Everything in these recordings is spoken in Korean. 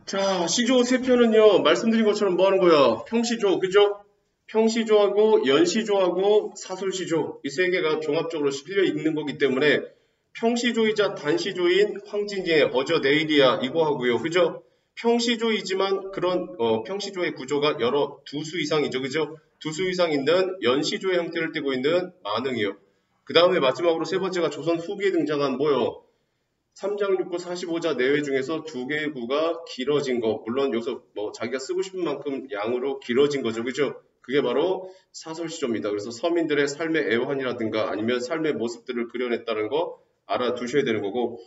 자, 시조 세 편은요, 말씀드린 것처럼 뭐 하는 거야? 평시조, 그죠? 평시조하고 연시조하고 사술시조, 이 세 개가 종합적으로 실려 있는 거기 때문에 평시조이자 단시조인 황진예, 어저 내일이야, 이거 하고요. 그죠? 평시조이지만 그런, 평시조의 구조가 두 수 이상이죠. 그죠? 두 수 이상 있는 연시조의 형태를 띠고 있는 만흥이요. 그 다음에 마지막으로 세 번째가 조선 후기에 등장한 뭐요? 3장 6구 45자 내외 중에서 두 개의 구가 길어진 거, 물론 여기서 뭐 자기가 쓰고 싶은 만큼 양으로 길어진 거죠. 그죠? 그게 바로 사설시조입니다. 그래서 서민들의 삶의 애환이라든가 아니면 삶의 모습들을 그려냈다는 거 알아두셔야 되는 거고.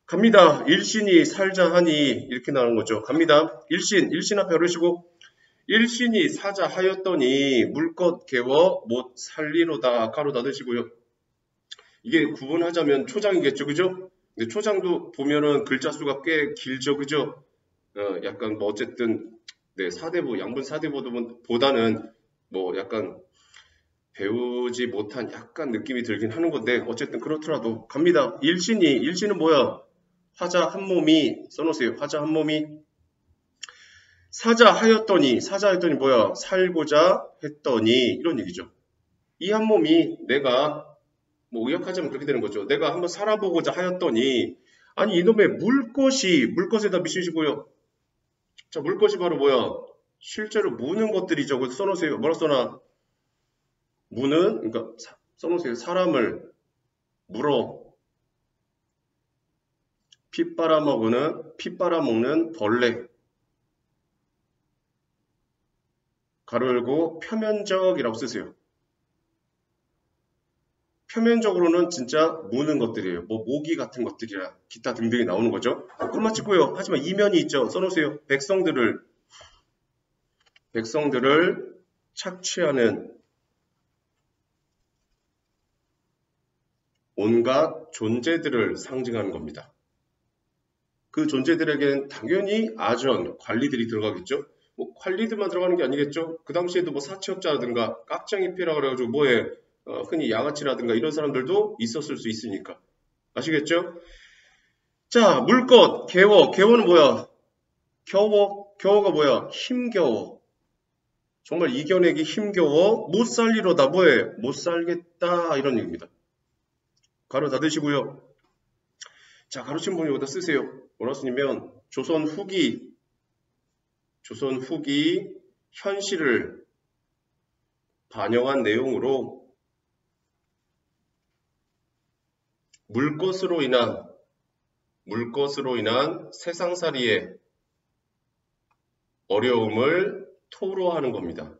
갑니다. 일신이 살자 하니 이렇게 나오는 거죠. 갑니다. 일신 앞에 어르시고 일신이 사자 하였더니 물것 개워 못 살리로다 가로 닫으시고요. 이게 구분하자면 초장이겠죠. 그죠? 근데 초장도 보면은 글자 수가 꽤 길죠. 그죠? 약간 뭐 어쨌든 네, 사대부, 양분 사대부보다는 뭐 약간 배우지 못한 약간 느낌이 들긴 하는 건데 어쨌든 그렇더라도 갑니다. 일신은 뭐야? 화자 한 몸이 써놓으세요. 화자 한 몸이 사자 하였더니 뭐야? 살고자 했더니 이런 얘기죠. 이 한 몸이 내가 뭐 의역하자면 그렇게 되는 거죠. 내가 한번 살아보고자 하였더니 아니 이놈의 물것에다 미치시고요. 자, 물것이 바로 뭐야? 실제로 무는 것들이죠. 그래서 써놓으세요. 뭐라 써놔? 무는 그러니까 써놓으세요. 사람을 물어 피 빨아먹는 벌레 가로 열고 표면적이라고 쓰세요. 표면적으로는 진짜 무는 것들이에요. 뭐 모기 같은 것들이라 기타 등등이 나오는 거죠. 꿀맛 찍고요. 하지만 이면이 있죠. 써놓으세요. 백성들을 착취하는 온갖 존재들을 상징하는 겁니다. 그 존재들에겐 당연히 아전, 관리들이 들어가겠죠. 뭐 관리들만 들어가는 게 아니겠죠. 그 당시에도 뭐 사채업자라든가 깍쟁이피라고 그래가지고 뭐에 흔히 양아치라든가 이런 사람들도 있었을 수 있으니까. 아시겠죠? 자, 물것, 개워는 뭐야? 겨워가 뭐야? 힘겨워. 정말 이겨내기 힘겨워. 못 살리로다 뭐해? 못 살겠다 이런 얘기입니다. 가로 닫으시고요. 자, 가로친 부분 여기다 쓰세요. 뭐라 쓰냐면 조선 후기 현실을 반영한 내용으로 물것으로 인한 세상살이의 어려움을 토로하는 겁니다.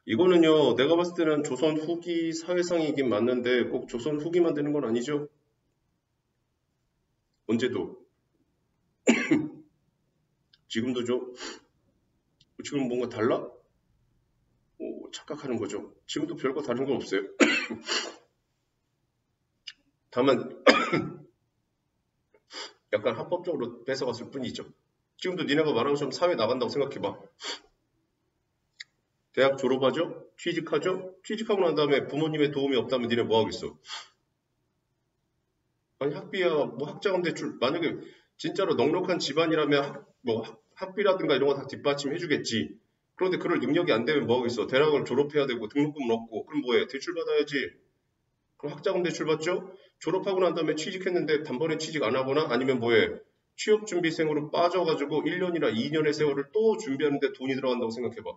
이거는요, 내가 봤을 때는 조선 후기 사회상이긴 맞는데 꼭 조선 후기만 되는 건 아니죠. 언제도. 지금도죠. 지금 뭔가 달라? 착각하는 거죠. 지금도 별거 다른 건 없어요. 다만 약간 합법적으로 뺏어갔을 뿐이죠. 지금도 니네가 말한 것처럼 사회 나간다고 생각해봐. 대학 졸업하죠? 취직하죠? 취직하고 난 다음에 부모님의 도움이 없다면 니네 뭐 하겠어? 아니 학비야 뭐 학자금 대출 만약에 진짜로 넉넉한 집안이라면 뭐 학비라든가 이런 거 다 뒷받침 해주겠지. 그런데 그럴 능력이 안 되면 뭐 하겠어? 대학을 졸업해야 되고 등록금을 얻고 그럼 뭐해? 대출 받아야지. 그럼 학자금 대출 받죠? 졸업하고 난 다음에 취직했는데 단번에 취직 안 하거나 아니면 뭐해? 취업준비생으로 빠져가지고 1년이나 2년의 세월을 또 준비하는데 돈이 들어간다고 생각해봐.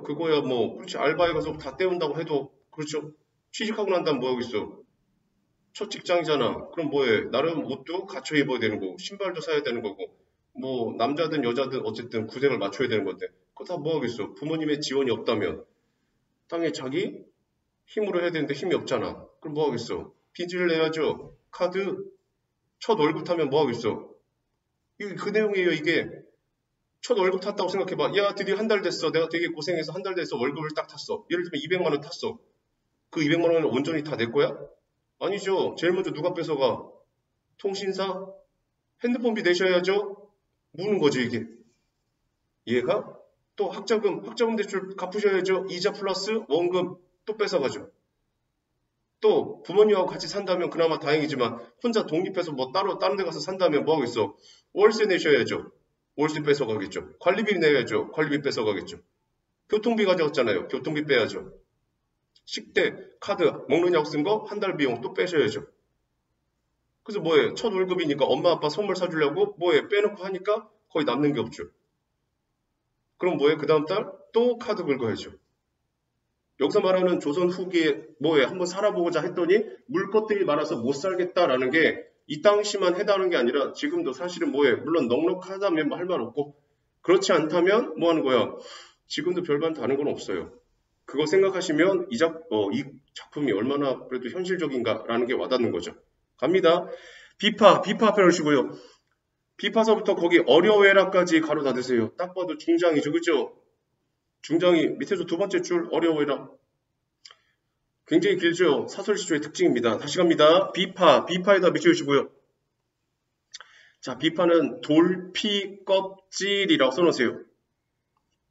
그거야 뭐 그렇지 알바에 가서 다 때운다고 해도 그렇죠. 취직하고 난 다음 뭐 하겠어? 첫 직장이잖아. 그럼 뭐해? 나름 옷도 갖춰 입어야 되는 거고 신발도 사야 되는 거고 뭐 남자든 여자든 어쨌든 구색을 맞춰야 되는 건데 그거 다 뭐 하겠어? 부모님의 지원이 없다면 당연히 자기 힘으로 해야 되는데 힘이 없잖아. 그럼 뭐 하겠어? 빚을 내야죠. 카드 첫 월급 타면 뭐 하겠어? 이게 그 내용이에요. 이게 첫 월급 탔다고 생각해봐. 야 드디어 한 달 됐어. 내가 되게 고생해서 한 달 돼서 월급을 딱 탔어. 예를 들면 200만 원 탔어. 그 200만 원을 온전히 다 내 거야? 아니죠. 제일 먼저 누가 뺏어가? 통신사? 핸드폰비 내셔야죠. 무는 거지 이게. 이해가? 또 학자금 대출 갚으셔야죠. 이자 플러스 원금 또 뺏어가죠. 또 부모님하고 같이 산다면 그나마 다행이지만 혼자 독립해서 뭐 따로 다른 데 가서 산다면 뭐 하겠어? 월세 내셔야죠. 월세 뺏어가겠죠. 관리비 내야죠. 관리비 뺏어가겠죠. 교통비 가져갔잖아요. 교통비 빼야죠. 식대, 카드, 먹느냐고 쓴 거 한 달 비용 또 빼셔야죠. 그래서 뭐해? 첫 월급이니까 엄마 아빠 선물 사주려고 뭐해? 빼놓고 하니까 거의 남는 게 없죠. 그럼 뭐해? 그 다음 달 또 카드 긁어야죠. 여기서 말하는 조선 후기에 뭐해? 한번 살아보고자 했더니 물 것들이 많아서 못 살겠다라는 게 이 당시만 해당하는 게 아니라 지금도 사실은 뭐해? 물론 넉넉하다면 뭐 할 말 없고 그렇지 않다면 뭐 하는 거야? 지금도 별반 다른 건 없어요. 그거 생각하시면 이 작품이 얼마나 그래도 현실적인가라는 게 와닿는 거죠. 갑니다. 비파 앞에 놓으시고요. 비파서부터 거기 어려워해라까지 가로 닫으세요. 딱 봐도 중장이죠. 그죠? 중장이 밑에서 두 번째 줄 어려워해라. 굉장히 길죠? 사설시조의 특징입니다. 다시 갑니다. 비파에다 밑줄주시고요. 자, 비파는 돌피 껍질이라고 써놓으세요.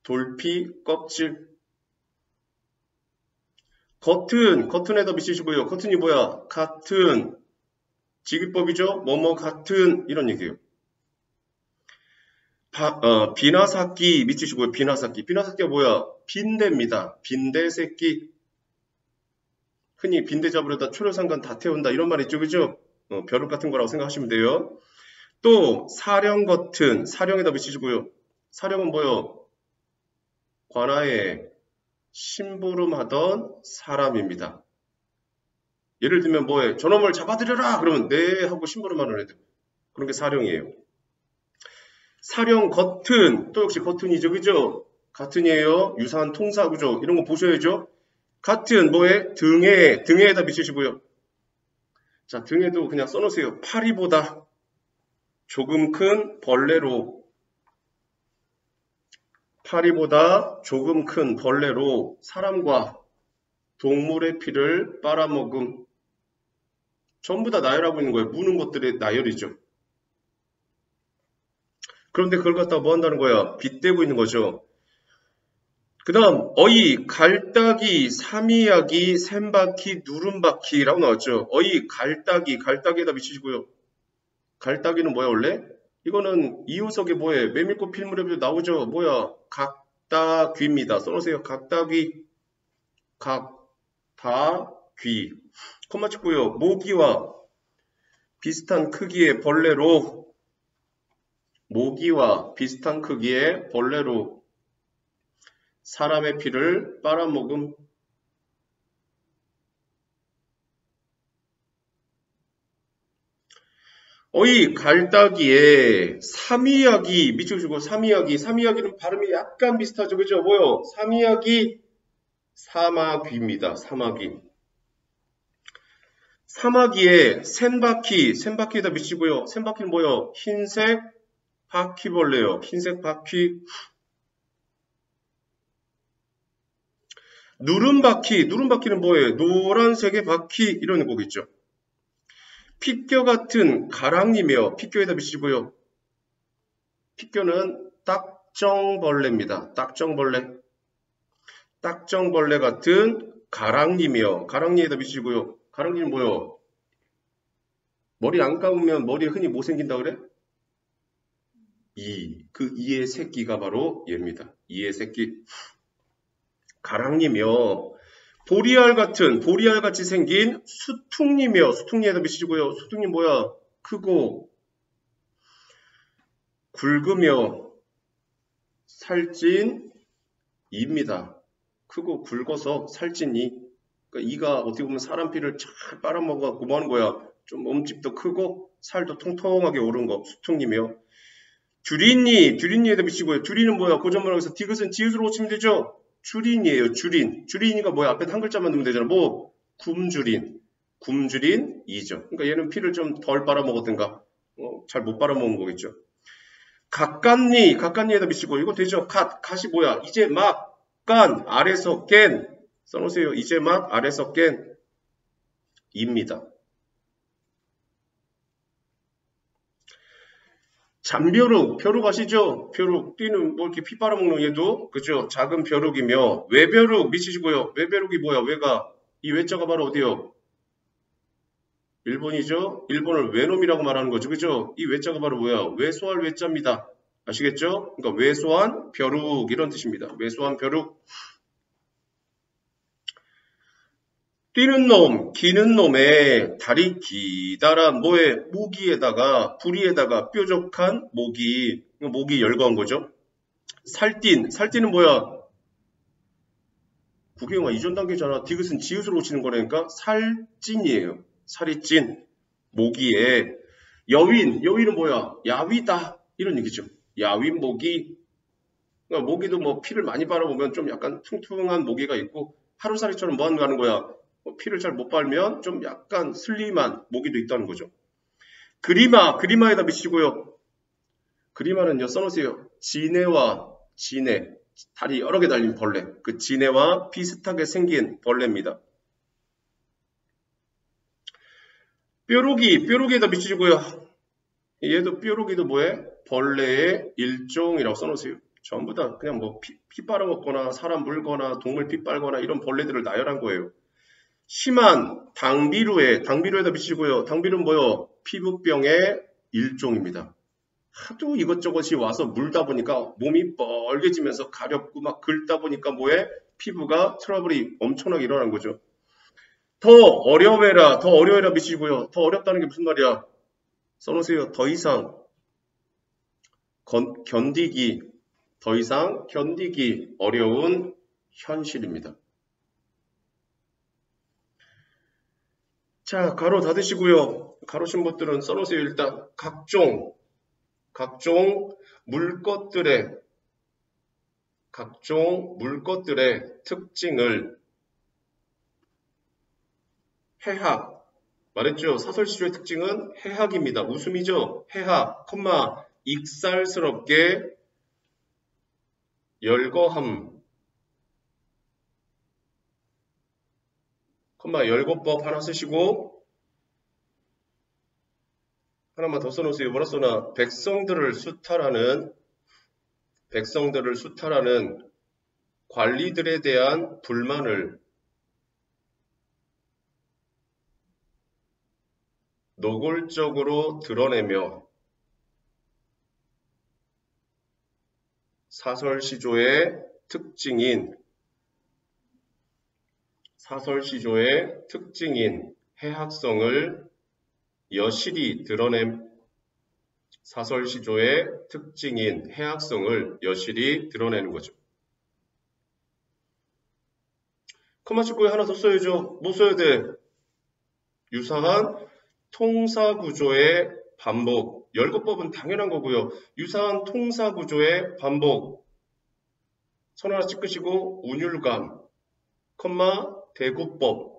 돌피 껍질. 겉은에다 밑주시고요. 겉은이 뭐야? 같은. 직위법이죠? 뭐뭐 같은 이런 얘기예요. 비나사키 밑주시고요. 비나사키가 뭐야? 빈대입니다. 빈대 새끼. 흔히 빈대 잡으려다 초려상간 다 태운다 이런 말 있죠. 그죠? 벼룩 같은 거라고 생각하시면 돼요. 또 사령 같은 사령에다 밑주시고요. 사령은 뭐요? 관아에 심부름하던 사람입니다. 예를 들면 뭐해? 저놈을 잡아들여라! 그러면 네 하고 심부름하는 애들. 그런 게 사령이에요. 사령 겉은 또 역시 겉은이죠. 그죠? 같은이에요. 유사한 통사구조 이런 거 보셔야죠. 같은 뭐에? 등에다 밑주시고요. 자, 등에도 그냥 써놓으세요. 파리보다 조금 큰 벌레로 파리보다 조금 큰 벌레로 사람과 동물의 피를 빨아먹음. 전부 다 나열하고 있는 거예요. 무는 것들의 나열이죠. 그런데 그걸 갖다가 뭐 한다는 거야? 빗대고 있는 거죠. 그 다음 어이, 갈따기, 삼이야기, 샘바퀴, 누름바퀴라고 나왔죠. 어이, 갈따기에다 밑주시고요. 갈따기는 뭐야 원래? 이거는 이호석의 뭐에 메밀꽃 필무렵에도 나오죠. 뭐야? 각따귀입니다. 써놓으세요. 각따귀, 각다귀. 콤마 찍고요. 모기와 비슷한 크기의 벌레로 사람의 피를 빨아먹음. 어이 갈따기에 삼이야기 밑줄주고 삼이야기는 발음이 약간 비슷하죠. 그죠? 뭐요? 삼이야기 사마귀입니다. 사마귀에 샘바퀴에다 밑주고요. 샘바퀴는 뭐요? 흰색 바퀴벌레요. 흰색 바퀴. 누름바퀴는 뭐예요? 노란색의 바퀴 이런 거겠죠. 핏겨 같은 가랑이며 핏겨에다 밑주고요. 핏겨는 딱정벌레입니다. 딱정벌레 같은 가랑이며 가랑이에다 밑주고요. 가랑이는 뭐요? 머리 안 감으면 머리에 흔히 뭐 생긴다 그래? 그 이의 새끼가 바로 얘입니다. 이의 새끼. 가랑이며 보리알같이 생긴 수퉁이며 수퉁이에다 밑주고요. 수퉁이 뭐야? 크고 굵으며 살찐 이입니다. 크고 굵어서 살찐 이. 그러니까 이가 어떻게 보면 사람 피를 잘 빨아먹어갖고 뭐 하는 거야? 좀 몸집도 크고 살도 통통하게 오른 거 수퉁이며 주린이에다 밑주고요. 주린은 뭐야? 고전문학에서 디귿은 지읒으로 고치면 되죠? 주린이에요. 주린이가 뭐야? 앞에 한 글자만 넣으면 되잖아. 뭐? 굶주린이죠. 그러니까 얘는 피를 좀 덜 빨아먹었든가 잘 못 빨아먹은 거겠죠. 각간니에다 밑주고 이거 되죠? 갓이 뭐야? 이제 막 깐 아래서 깬 써놓으세요. 이제 막 아래서 깬 입니다. 벼룩 아시죠? 벼룩, 띠는 뭐 이렇게 피 빨아먹는 얘도, 그죠? 작은 벼룩이며, 외벼룩, 미치시고요. 외벼룩이 뭐야? 외가. 이 외자가 바로 어디요? 일본이죠? 일본을 외놈이라고 말하는 거죠. 그죠? 이 외자가 바로 뭐야? 외소할 외자입니다. 아시겠죠? 그러니까 외소한 벼룩 이런 뜻입니다. 외소한 벼룩. 뛰는 놈, 기는 놈의 다리 기다란 뭐에 모기에다가 부리에다가 뾰족한 모기, 모기 열거한 거죠. 살띠는 뭐야? 국영아 이전 단계잖아. 디귿은 지읒으로 고치는 거라니까 살찐이에요. 살이 찐 모기에 여윈은 뭐야? 야위다 이런 얘기죠. 야윈 모기. 그러니까 모기도 뭐 피를 많이 빨아보면 좀 약간 퉁퉁한 모기가 있고 하루살이처럼 뭐 하는 거야? 피를 잘 못 빨면 좀 약간 슬림한 모기도 있다는 거죠. 그리마에다 미치고요. 그리마는요 써놓으세요. 지네 다리 여러 개 달린 벌레. 그 지네와 비슷하게 생긴 벌레입니다. 뾰루기에다 미치고요. 얘도 뾰루기도 뭐해? 벌레의 일종이라고 써놓으세요. 전부 다 그냥 뭐 피 빨아먹거나 사람 물거나 동물 피 빨거나 이런 벌레들을 나열한 거예요. 심한 당비루에다 미치고요. 당비루는 뭐요? 피부병의 일종입니다. 하도 이것저것이 와서 물다 보니까 몸이 뻘개지면서 가렵고 막 긁다 보니까 뭐해? 피부가 트러블이 엄청나게 일어나는 거죠. 더 어려워해라 미치고요. 더 어렵다는 게 무슨 말이야? 써놓으세요. 더 이상 견디기 어려운 현실입니다. 자, 가로 닫으시고요. 가로신 것들은 써놓으세요. 일단 각종 물것들의 특징을 해학 말했죠. 사설시조의 특징은 해학입니다. 웃음이죠. 해학, 익살스럽게 열거함, 열거법 하나 쓰시고 하나만 더 써놓으세요. 뭐라 써놔? 백성들을 수탈하는 관리들에 대한 불만을 노골적으로 드러내며 사설시조의 특징인 해학성을 여실히 드러내는 거죠. 커마치코에 하나 더 써야죠. 뭐 써야 돼? 유사한 통사구조의 반복. 열거법은 당연한 거고요. 유사한 통사구조의 반복. 선 하나 찍으시고 운율감, 대구법.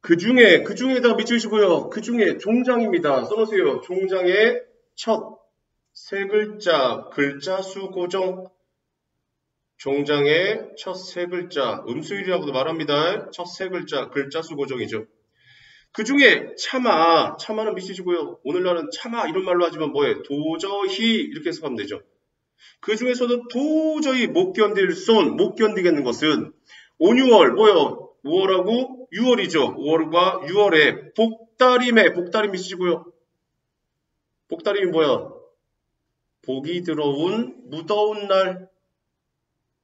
그중에다 미치시고요. 그중에 종장입니다. 써놓으세요. 종장의 첫 세 글자 수 고정. 종장의 첫 세 글자 음수일이라고도 말합니다. 첫 세 글자 수 고정이죠. 그 중에 차마는 미치시고요. 오늘날은 차마 이런 말로 하지만 뭐예요? 도저히 이렇게 해석하면 되죠. 그 중에서도 도저히 못 견디겠는 것은 온유월 뭐예요? 5월하고 6월이죠. 5월과 6월에 복다림 미치시고요. 복다림이 뭐야? 복이 들어온 무더운 날.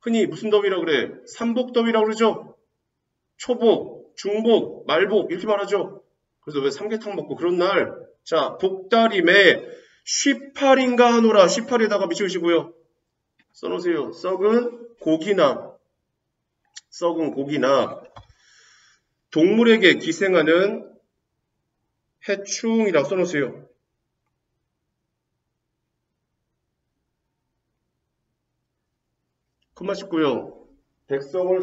흔히 무슨 더위라고 그래? 삼복더위라고 그러죠? 초복, 중복, 말복 이렇게 말하죠. 그래서 왜 삼계탕 먹고 그런 날? 자, 복다림에 18인가 하노라. 18에다가 미치시고요. 써놓으세요. 썩은 고기나 동물에게 기생하는 해충이라고 써놓으세요. 그만 싶고요. 백성을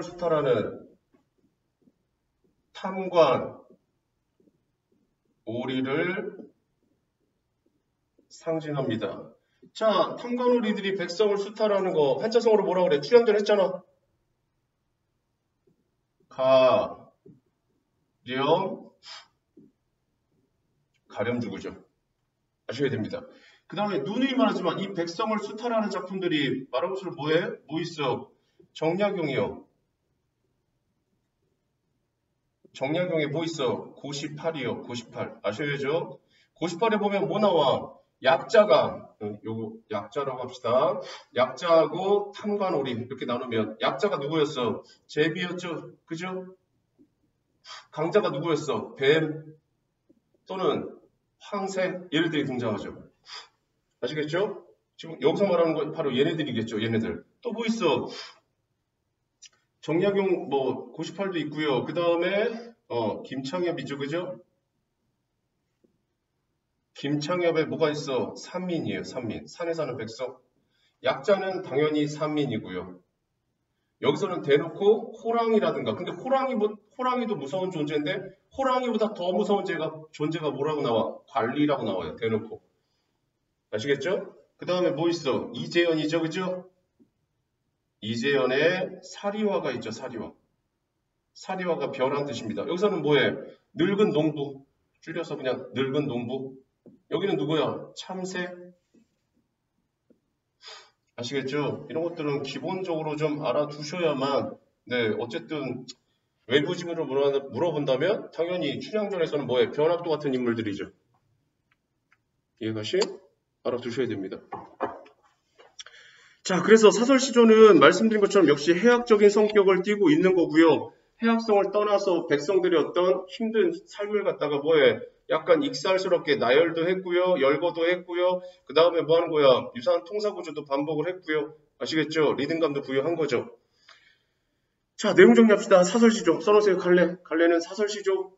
수탈하는 탐관, 오리를 상징합니다. 자, 탐관 오리들이 백성을 수탈하는 거 한자성어로 뭐라 그래? 출연전 했잖아. 가렴 죽으죠. 아셔야 됩니다. 그 다음에 누누이 말하지만 이 백성을 수탈하는 작품들이 말한 것처럼 뭐해? 뭐 있어? 정약용이요. 정약용에 뭐 있어? 고시팔이요. 고시팔. 아셔야죠? 고시팔에 보면 뭐 나와? 약자가, 요거 약자라고 합시다. 약자하고 탐관오리 이렇게 나누면 약자가 누구였어? 제비였죠? 그죠? 강자가 누구였어? 뱀 또는 황새 얘네들이 등장하죠. 아시겠죠? 지금 여기서 말하는 건 바로 얘네들이겠죠. 얘네들. 또 뭐 있어? 정약용 뭐 고시팔도 있고요. 그 다음에 김창엽이죠. 그죠? 김창엽에 뭐가 있어? 산민이에요. 산민. 산에 사는 백성. 약자는 당연히 산민이고요. 여기서는 대놓고 호랑이라든가 근데 호랑이도 무서운 존재인데 호랑이보다 더 무서운 존재가 뭐라고 나와? 관리라고 나와요. 대놓고. 아시겠죠? 그 다음에 뭐 있어? 이재현이죠. 그죠? 이재현에 사리화가 있죠. 사리화. 사리화가 별한 뜻입니다. 여기서는 뭐해? 늙은 농부. 줄여서 그냥 늙은 농부. 여기는 누구야? 참새. 아시겠죠? 이런 것들은 기본적으로 좀 알아두셔야만 네 어쨌든 외부직으로 물어본다면 당연히 춘향전에서는 뭐해? 변학도 같은 인물들이죠. 이해가시? 알아두셔야 됩니다. 자, 그래서 사설시조는 말씀드린 것처럼 역시 해학적인 성격을 띠고 있는 거고요. 해학성을 떠나서 백성들의 어떤 힘든 삶을 갖다가 뭐해? 약간 익살스럽게 나열도 했고요. 열거도 했고요. 그 다음에 뭐 하는 거야? 유사한 통사구조도 반복을 했고요. 아시겠죠? 리듬감도 부여한 거죠. 자, 내용 정리합시다. 사설시조. 써놓으세요. 갈래는 사설시조.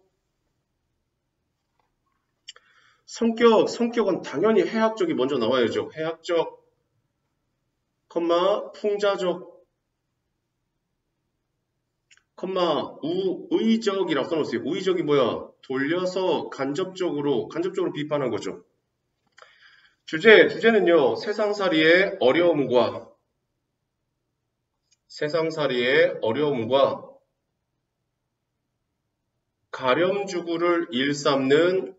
성격은 당연히 해학적이 먼저 나와야죠. 해학적, 풍자적, 우의적이라고 써놓으세요. 우의적이 뭐야? 돌려서 간접적으로 비판한 거죠. 주제는요. 세상살이의 어려움과 가렴주구를 일삼는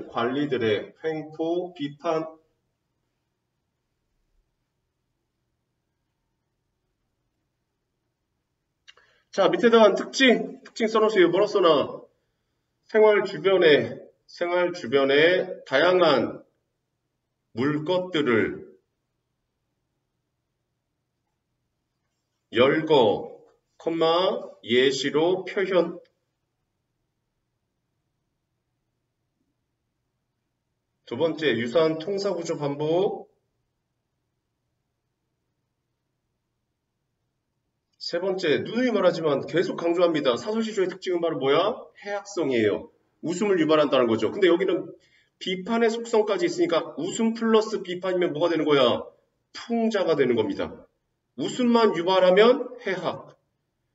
관리들의 횡포, 비판. 자, 밑에다가 특징 써놓으세요. 뭐라 써놔? 생활 주변에 다양한 물것들을 열거, 예시로 표현. 두 번째, 유사한 통사구조 반복. 세 번째, 누누이 말하지만 계속 강조합니다. 사설시조의 특징은 바로 뭐야? 해학성이에요. 웃음을 유발한다는 거죠. 근데 여기는 비판의 속성까지 있으니까 웃음 플러스 비판이면 뭐가 되는 거야? 풍자가 되는 겁니다. 웃음만 유발하면 해학.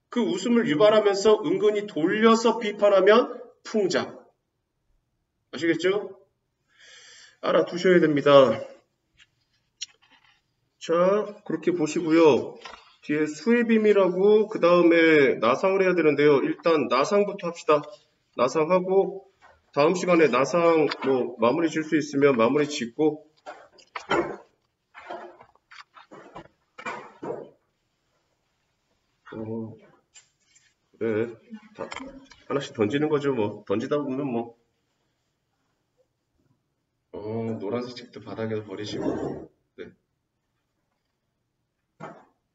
그 웃음을 유발하면서 은근히 돌려서 비판하면 풍자. 아시겠죠? 알아두셔야 됩니다. 자, 그렇게 보시고요. 뒤에 수의 비밀하고 그 다음에 나상을 해야 되는데요. 일단 나상부터 합시다. 나상하고 다음 시간에 나상 뭐 마무리 질 수 있으면 마무리 짓고 그래 다 하나씩 던지는 거죠. 뭐 던지다 보면 뭐 노란색 책도 바닥에서 버리시고 네.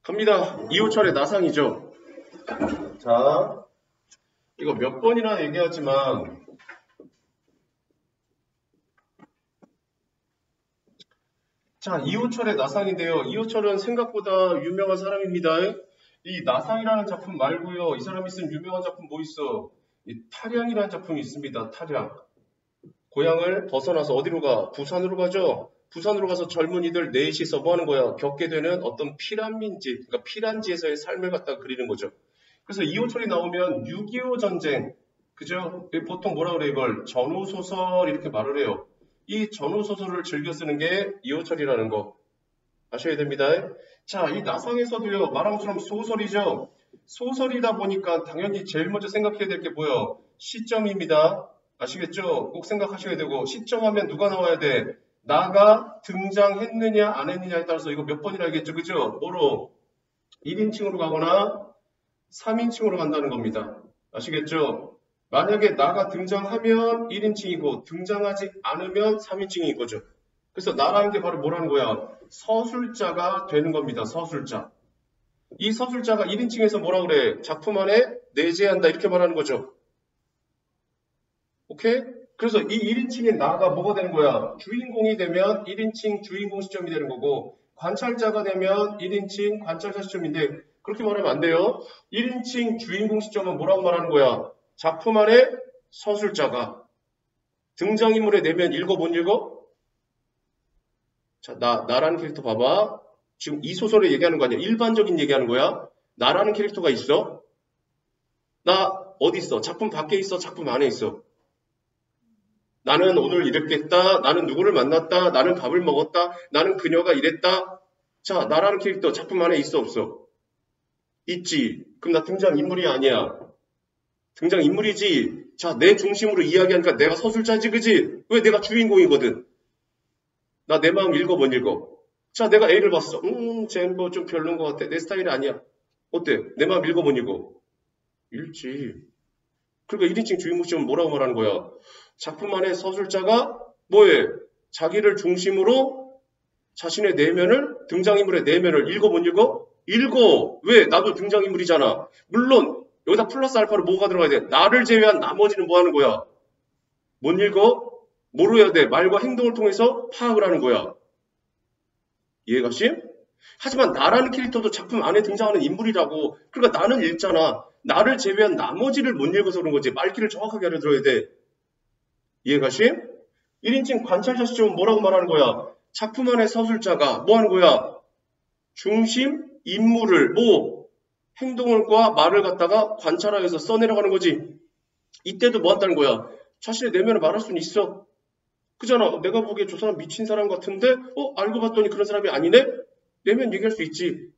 갑니다. 이호철의 나상이죠. 자, 이거 몇 번이나 얘기하지만 자, 이호철의 나상인데요. 이호철은 생각보다 유명한 사람입니다. 이 나상이라는 작품 말고요. 이 사람이 쓴 유명한 작품 뭐 있어? 이 타량이라는 작품이 있습니다. 타량. 고향을 벗어나서 어디로 가? 부산으로 가죠. 부산으로 가서 젊은이들 넷이서 뭐 하는 거야? 겪게 되는 어떤 피란민지, 그러니까 피란지에서의 삶을 갖다가 그리는 거죠. 그래서 이호철이 나오면 6.25 전쟁, 그죠? 보통 뭐라 그래 이걸? 전후소설 이렇게 말을 해요. 이 전후소설을 즐겨 쓰는 게 이호철이라는 거 아셔야 됩니다. 자, 이 나상에서도요, 말한 것처럼 소설이죠. 소설이다 보니까 당연히 제일 먼저 생각해야 될 게 뭐예요? 시점입니다. 아시겠죠? 꼭 생각하셔야 되고 시점 하면 누가 나와야 돼? 나가 등장했느냐 안 했느냐에 따라서 이거 몇 번이나 알겠죠? 그죠? 뭐로? 1인칭으로 가거나 3인칭으로 간다는 겁니다. 아시겠죠? 만약에 나가 등장하면 1인칭이고 등장하지 않으면 3인칭인 거죠. 그래서 나라는 게 바로 뭐라는 거야? 서술자가 되는 겁니다. 서술자. 이 서술자가 1인칭에서 뭐라 그래? 작품 안에 내재한다 이렇게 말하는 거죠. 오케이? 그래서 이 1인칭의 나가 뭐가 되는 거야? 주인공이 되면 1인칭 주인공 시점이 되는 거고 관찰자가 되면 1인칭 관찰자 시점인데 그렇게 말하면 안 돼요. 1인칭 주인공 시점은 뭐라고 말하는 거야? 작품 안에 서술자가 등장인물에 내면 읽어 못 읽어? 자, 나라는 캐릭터 봐봐. 지금 이 소설에 얘기하는 거 아니야? 일반적인 얘기하는 거야. 나라는 캐릭터가 있어? 나 어디 있어? 작품 밖에 있어? 작품 안에 있어? 나는 오늘 이랬겠다. 나는 누구를 만났다. 나는 밥을 먹었다. 나는 그녀가 이랬다. 자, 나라는 캐릭터 작품 안에 있어 없어? 있지. 그럼 나 등장인물이 아니야. 등장인물이지. 자, 내 중심으로 이야기하니까 내가 서술자지, 그지? 왜? 내가 주인공이거든. 나 내 마음 읽어 못 읽어? 자, 내가 A를 봤어. 쟤 뭐 좀 별론 것 같아. 내 스타일이 아니야. 어때? 내 마음 읽어 못 읽어? 읽지. 그러니까 1인칭 주인공 시점은 뭐라고 말하는 거야? 작품 안에 서술자가 뭐해? 자기를 중심으로 자신의 내면을, 등장인물의 내면을 읽어 못 읽어? 읽어. 왜? 나도 등장인물이잖아. 물론 여기다 플러스 알파로 뭐가 들어가야 돼? 나를 제외한 나머지는 뭐 하는 거야? 못 읽어? 뭐로 해야 돼? 말과 행동을 통해서 파악을 하는 거야. 이해가 심? 하지만 나라는 캐릭터도 작품 안에 등장하는 인물이라고. 그러니까 나는 읽잖아. 나를 제외한 나머지를 못 읽어서 그런 거지. 말귀를 정확하게 알아들어야 돼. 이해가 심? 1인칭 관찰자 시점은 뭐라고 말하는 거야? 작품 안에 서술자가 뭐 하는 거야? 중심 인물을 행동과 말을 갖다가 관찰하여서 써내려가는 거지. 이때도 뭐 한다는 거야? 자신의 내면을 말할 수는 있어. 그잖아. 내가 보기에 저 사람 미친 사람 같은데 알고 봤더니 그런 사람이 아니네? 내면 얘기할 수 있지.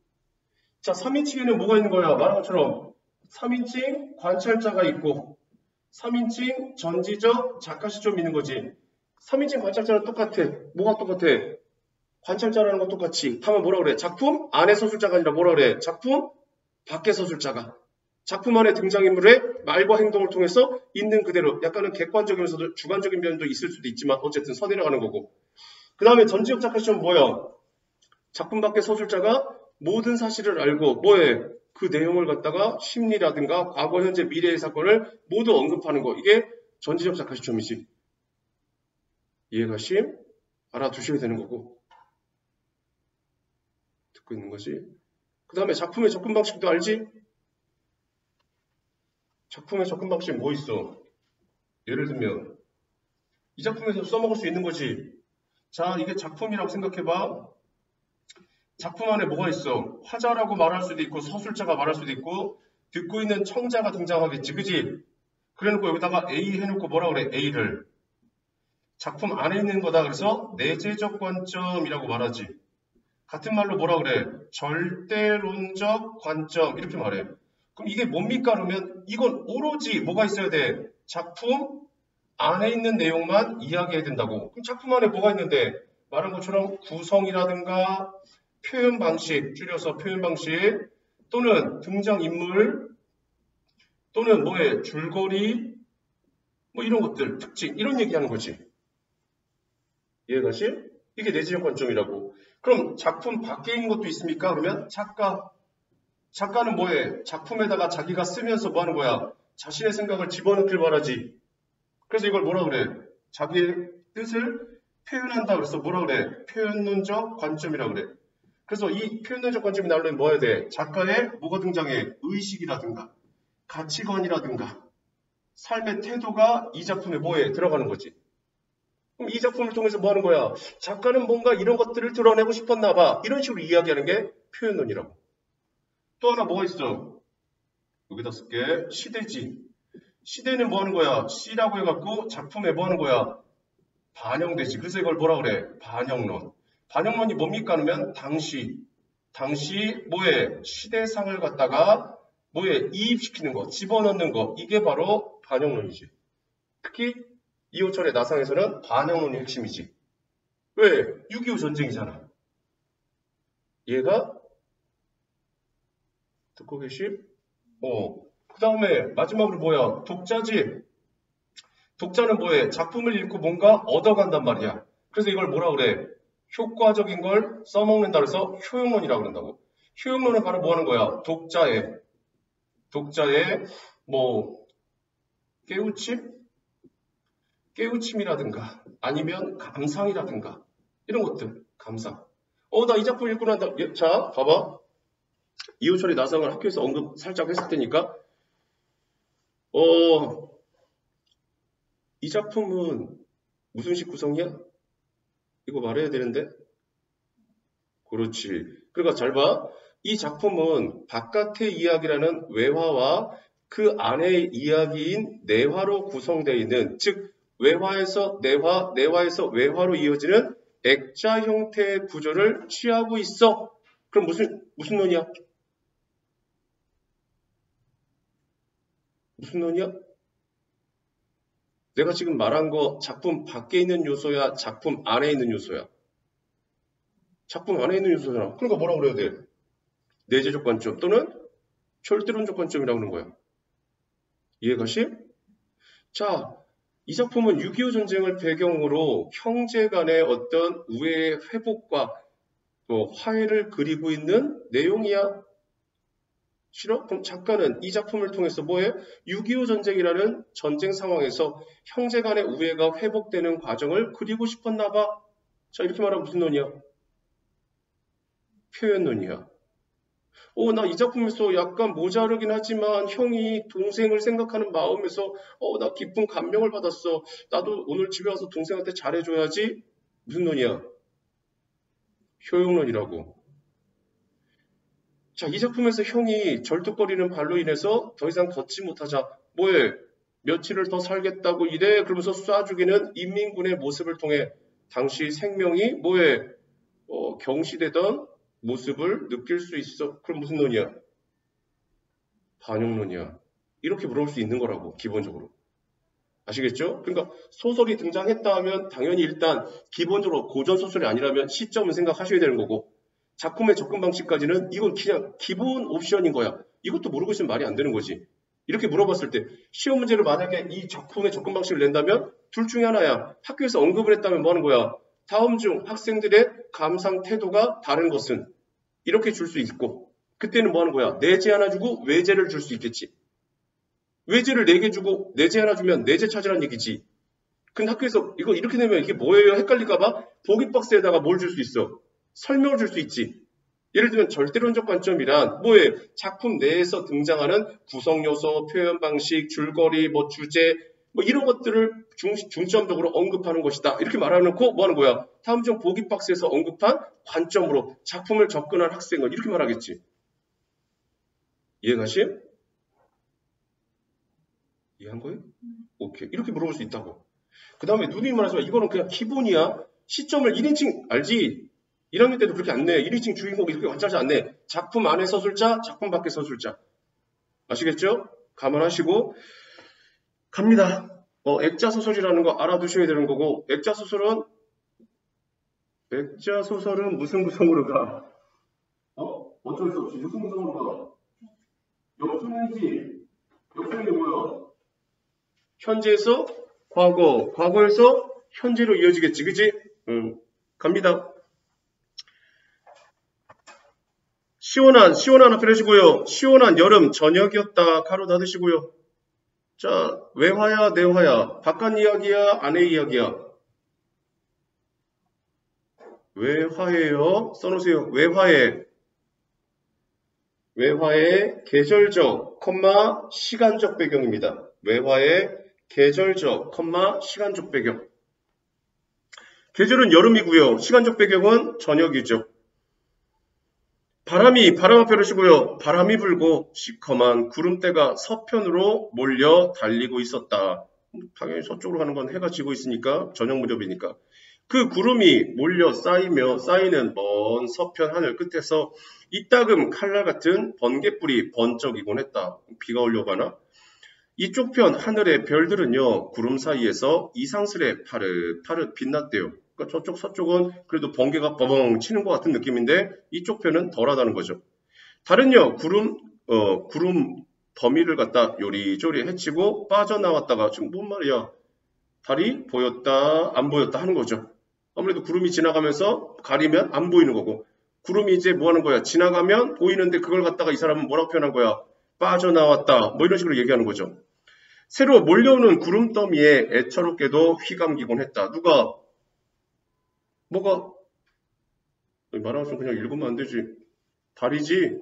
자, 3인칭에는 뭐가 있는 거야? 말한 것처럼 3인칭 관찰자가 있고 3인칭 전지적 작가 시점이 있는 거지. 3인칭 관찰자는 똑같아. 뭐가 똑같아? 관찰자라는 건 똑같이. 다만 뭐라 그래? 작품 안에 서술자가 아니라 뭐라 그래? 작품 밖에 서술자가. 작품 안에 등장인물의 말과 행동을 통해서 있는 그대로 약간은 객관적이면서도 주관적인 면도 있을 수도 있지만 어쨌든 써내려가는 거고. 그 다음에 전지적 작가 시점은 뭐야? 작품 밖의 서술자가 모든 사실을 알고 뭐해? 그 내용을 갖다가 심리라든가 과거, 현재, 미래의 사건을 모두 언급하는 거. 이게 전지적 작가 시점이지. 이해가 심? 알아두셔야 되는 거고. 듣고 있는 거지. 그 다음에 작품의 접근 방식도 알지? 작품의 접근 방식 뭐 있어? 예를 들면 이 작품에서 써먹을 수 있는 거지. 자, 이게 작품이라고 생각해봐. 작품 안에 뭐가 있어? 화자라고 말할 수도 있고 서술자가 말할 수도 있고 듣고 있는 청자가 등장하겠지. 그지? 그래놓고 여기다가 A 해놓고 뭐라 그래? A를. 작품 안에 있는 거다. 그래서 내재적 관점이라고 말하지. 같은 말로 뭐라 그래? 절대론적 관점 이렇게 말해. 그럼 이게 뭡니까? 그러면 이건 오로지 뭐가 있어야 돼? 작품 안에 있는 내용만 이야기해야 된다고. 그럼 작품 안에 뭐가 있는데? 말한 것처럼 구성이라든가 표현 방식, 줄여서 표현 방식 또는 등장인물 또는 뭐에 줄거리 뭐 이런 것들, 특징 이런 얘기하는 거지. 이해가 시? 이게 내재적 관점이라고. 그럼 작품 밖에 있는 것도 있습니까? 그러면 작가는 뭐해? 작품에다가 자기가 쓰면서 뭐 하는 거야? 자신의 생각을 집어넣길 바라지. 그래서 이걸 뭐라 그래? 자기의 뜻을 표현한다. 그래서 뭐라 그래? 표현론적 관점이라 그래. 그래서 이 표현론적 관점이 나오려면 뭐 해야 돼? 작가의 뭐가 등장해? 의식이라든가 가치관이라든가 삶의 태도가 이 작품에 뭐에 들어가는 거지. 그럼 이 작품을 통해서 뭐 하는 거야? 작가는 뭔가 이런 것들을 드러내고 싶었나 봐. 이런 식으로 이야기하는 게 표현론이라고. 또 하나 뭐가 있어? 여기다 쓸게. 시대지. 시대는 뭐 하는 거야? 시라고 해갖고 작품에 뭐 하는 거야? 반영되지. 그래서 이걸 뭐라 그래? 반영론. 반영론이 뭡니까? 하면 당시 뭐에? 시대상을 갖다가 뭐에? 이입시키는 거, 집어넣는 거. 이게 바로 반영론이지. 특히 이호철의 나상에서는 반영론이 핵심이지. 왜? 6.25 전쟁이잖아. 얘가 듣고 계시? 그 다음에 마지막으로 뭐야? 독자지. 독자는 뭐해? 작품을 읽고 뭔가 얻어간단 말이야. 그래서 이걸 뭐라 그래? 효과적인 걸 써먹는다 그래서 효용론이라고 그런다고. 효용론은 바로 뭐 하는 거야? 독자의 뭐 깨우침이라든가 아니면 감상이라든가 이런 것들. 감상. 나 이 작품 읽고 난다. 자, 봐봐. 이호철이 나상을 학교에서 언급 살짝 했을 테니까 이 작품은 무슨 식 구성이야? 이거 말해야 되는데. 그렇지. 그러니까 잘 봐. 이 작품은 바깥의 이야기라는 외화와 그 안의 이야기인 내화로 구성되어 있는, 즉 외화에서 내화, 내화에서 외화로 이어지는 액자 형태의 구조를 취하고 있어. 그럼 무슨 논이야? 무슨 논이야? 내가 지금 말한 거 작품 밖에 있는 요소야? 작품 안에 있는 요소야? 작품 안에 있는 요소잖아. 그러니까 뭐라고 그래야 돼? 내재적 관점 또는 절대론적 관점이라고 하는 거야. 이해가시? 자, 이 작품은 6.25 전쟁을 배경으로 형제 간의 어떤 우애의 회복과 화해를 그리고 있는 내용이야. 싫어? 그럼 작가는 이 작품을 통해서 뭐해? 6.25 전쟁이라는 전쟁 상황에서 형제 간의 우애가 회복되는 과정을 그리고 싶었나 봐. 자, 이렇게 말하면 무슨 논이야? 표현론이야. 나 이 작품에서 약간 모자르긴 하지만 형이 동생을 생각하는 마음에서 나 깊은 감명을 받았어. 나도 오늘 집에 와서 동생한테 잘해줘야지. 무슨 논이야? 효용론이라고. 자, 이 작품에서 형이 절뚝거리는 발로 인해서 더 이상 걷지 못하자. 뭐해? 며칠을 더 살겠다고 이래? 그러면서 쏴 죽이는 인민군의 모습을 통해 당시 생명이 뭐해? 경시되던 모습을 느낄 수 있어. 그럼 무슨 논이야? 반영론이야. 이렇게 물어볼 수 있는 거라고, 기본적으로. 아시겠죠? 그러니까 소설이 등장했다 하면 당연히 일단 기본적으로 고전소설이 아니라면 시점은 생각하셔야 되는 거고, 작품의 접근 방식까지는 이건 그냥 기본 옵션인 거야. 이것도 모르고 있으면 말이 안 되는 거지. 이렇게 물어봤을 때 시험 문제를 만약에 이 작품의 접근 방식을 낸다면 둘 중에 하나야. 학교에서 언급을 했다면 뭐 하는 거야? 다음 중 학생들의 감상 태도가 다른 것은 이렇게 줄 수 있고, 그때는 뭐 하는 거야? 내재 하나 주고 외재를 줄 수 있겠지. 외재를 4개 주고 내재 하나 주면 내재 찾으라는 얘기지. 근데 학교에서 이거 이렇게 내면 이게 뭐예요? 헷갈릴까봐 보기 박스에다가 뭘 줄 수 있어? 설명을 줄 수 있지. 예를 들면 절대론적 관점이란 뭐예요? 작품 내에서 등장하는 구성 요소, 표현 방식, 줄거리, 주제 이런 것들을 중점적으로 언급하는 것이다. 이렇게 말해놓고 뭐 하는 거야? 다음 중 보기 박스에서 언급한 관점으로 작품을 접근한 학생은 이렇게 말하겠지. 이해가심? 이해한 거예요? 오케이. 이렇게 물어볼 수 있다고. 그 다음에 누님이 말하지만 이거는 그냥 기본이야. 시점을 1인칭 알지? 1학년 때도 그렇게 안 내. 1인칭 주인공 이렇게 완짜지 안 내. 작품 안에 서술자, 작품 밖에 서술자. 아시겠죠? 감안하시고 갑니다. 액자소설이라는 거 알아두셔야 되는 거고, 액자소설은 무슨 구성으로 가? 어쩔 수 없이 무슨 구성으로 가? 역순이지. 역순이 뭐야? 현재에서 과거, 과거에서 현재로 이어지겠지, 그지? 갑니다. 시원한 앞에 하시고요. 시원한 여름 저녁이었다. 가로 닫으시고요. 자, 외화야, 내화야? 바깥 이야기야, 안의 이야기야? 외화예요. 써놓으세요. 외화의 계절적, 시간적 배경입니다. 외화의 계절적, 시간적 배경. 계절은 여름이고요. 시간적 배경은 저녁이죠. 바람 앞에 하시고요. 바람이 불고 시커먼 구름대가 서편으로 몰려 달리고 있었다. 당연히 서쪽으로 가는 건 해가 지고 있으니까 저녁 무렵이니까. 그 구름이 몰려 쌓이는 먼 서편 하늘 끝에서 이따금 칼날 같은 번갯불이 번쩍이곤 했다. 비가 오려고 하나? 이쪽 편 하늘의 별들은요, 구름 사이에서 이상스레 파릇파릇 빛났대요. 그러니까 저쪽 서쪽은 그래도 번개가 버벙 치는 것 같은 느낌인데 이쪽 편은 덜하다는 거죠. 달은요, 구름 더미를 갖다 요리조리 해치고 빠져나왔다가 지금 뭔 말이야? 달이 보였다, 안 보였다 하는 거죠. 아무래도 구름이 지나가면서 가리면 안 보이는 거고, 구름이 이제 뭐 하는 거야? 지나가면 보이는데 그걸 갖다가 이 사람은 뭐라고 표현한 거야? 빠져나왔다. 뭐 이런 식으로 얘기하는 거죠. 새로 몰려오는 구름 더미에 애처롭게도 휘감기곤 했다. 누가? 뭐가? 말하면 그냥 읽으면 안 되지. 달이지?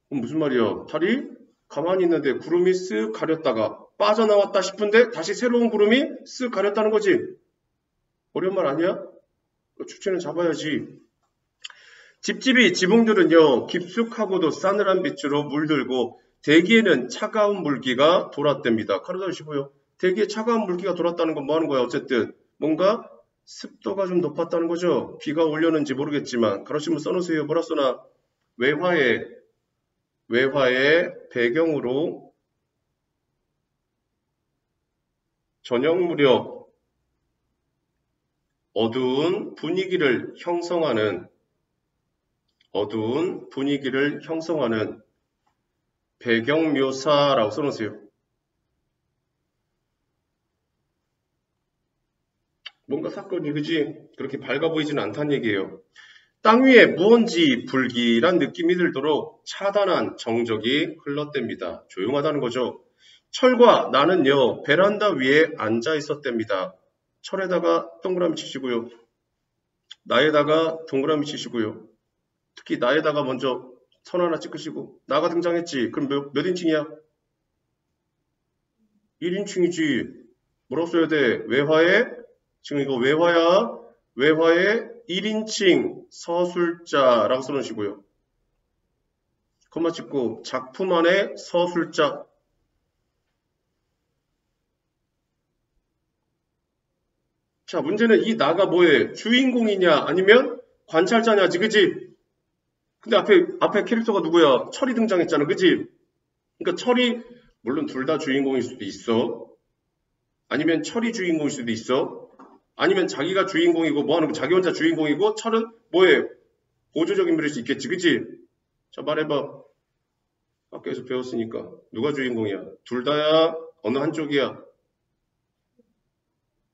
그럼 무슨 말이야? 달이 가만히 있는데 구름이 쓱 가렸다가 빠져나왔다 싶은데 다시 새로운 구름이 쓱 가렸다는 거지. 어려운 말 아니야? 주체는 잡아야지. 집집이 지붕들은요, 깊숙하고도 싸늘한 빛으로 물들고 대기에는 차가운 물기가 돌았답니다. 가로다 주시고요. 대기에 차가운 물기가 돌았다는 건 뭐 하는 거야? 어쨌든 뭔가 습도가 좀 높았다는 거죠. 비가 올려는지 모르겠지만 가로시면 써놓으세요. 뭐라 써나? 외화의 배경으로 저녁 무렵 어두운 분위기를 형성하는 배경 묘사라고 써놓으세요. 뭔가 사건이 그지? 그렇게 밝아 보이지는 않다는 얘기예요. 땅 위에 무언지 불길한 느낌이 들도록 차단한 정적이 흘렀답니다. 조용하다는 거죠. 철과 나는요, 베란다 위에 앉아 있었답니다. 철에다가 동그라미 치시고요. 나에다가 동그라미 치시고요. 특히 나에다가 먼저 선 하나 찍으시고. 나가 등장했지. 그럼 몇 인칭이야? 1인칭이지. 뭐라고 써야 돼? 외화에? 지금 이거 외화야. 외화에 1인칭 서술자라고 써놓으시고요. 콤마 찍고 작품 안에 서술자. 자, 문제는 이 나가 뭐해? 주인공이냐 아니면 관찰자냐지, 그지? 근데 앞에 캐릭터가 누구야? 철이 등장했잖아, 그지? 그러니까 철이 물론 둘 다 주인공일 수도 있어. 아니면 철이 주인공일 수도 있어. 아니면 자기가 주인공이고 뭐하는 거 자기 혼자 주인공이고 철은 뭐해? 보조적 인물일 수 있겠지, 그지? 자, 말해봐. 학교에서 배웠으니까 누가 주인공이야? 둘 다야? 어느 한쪽이야?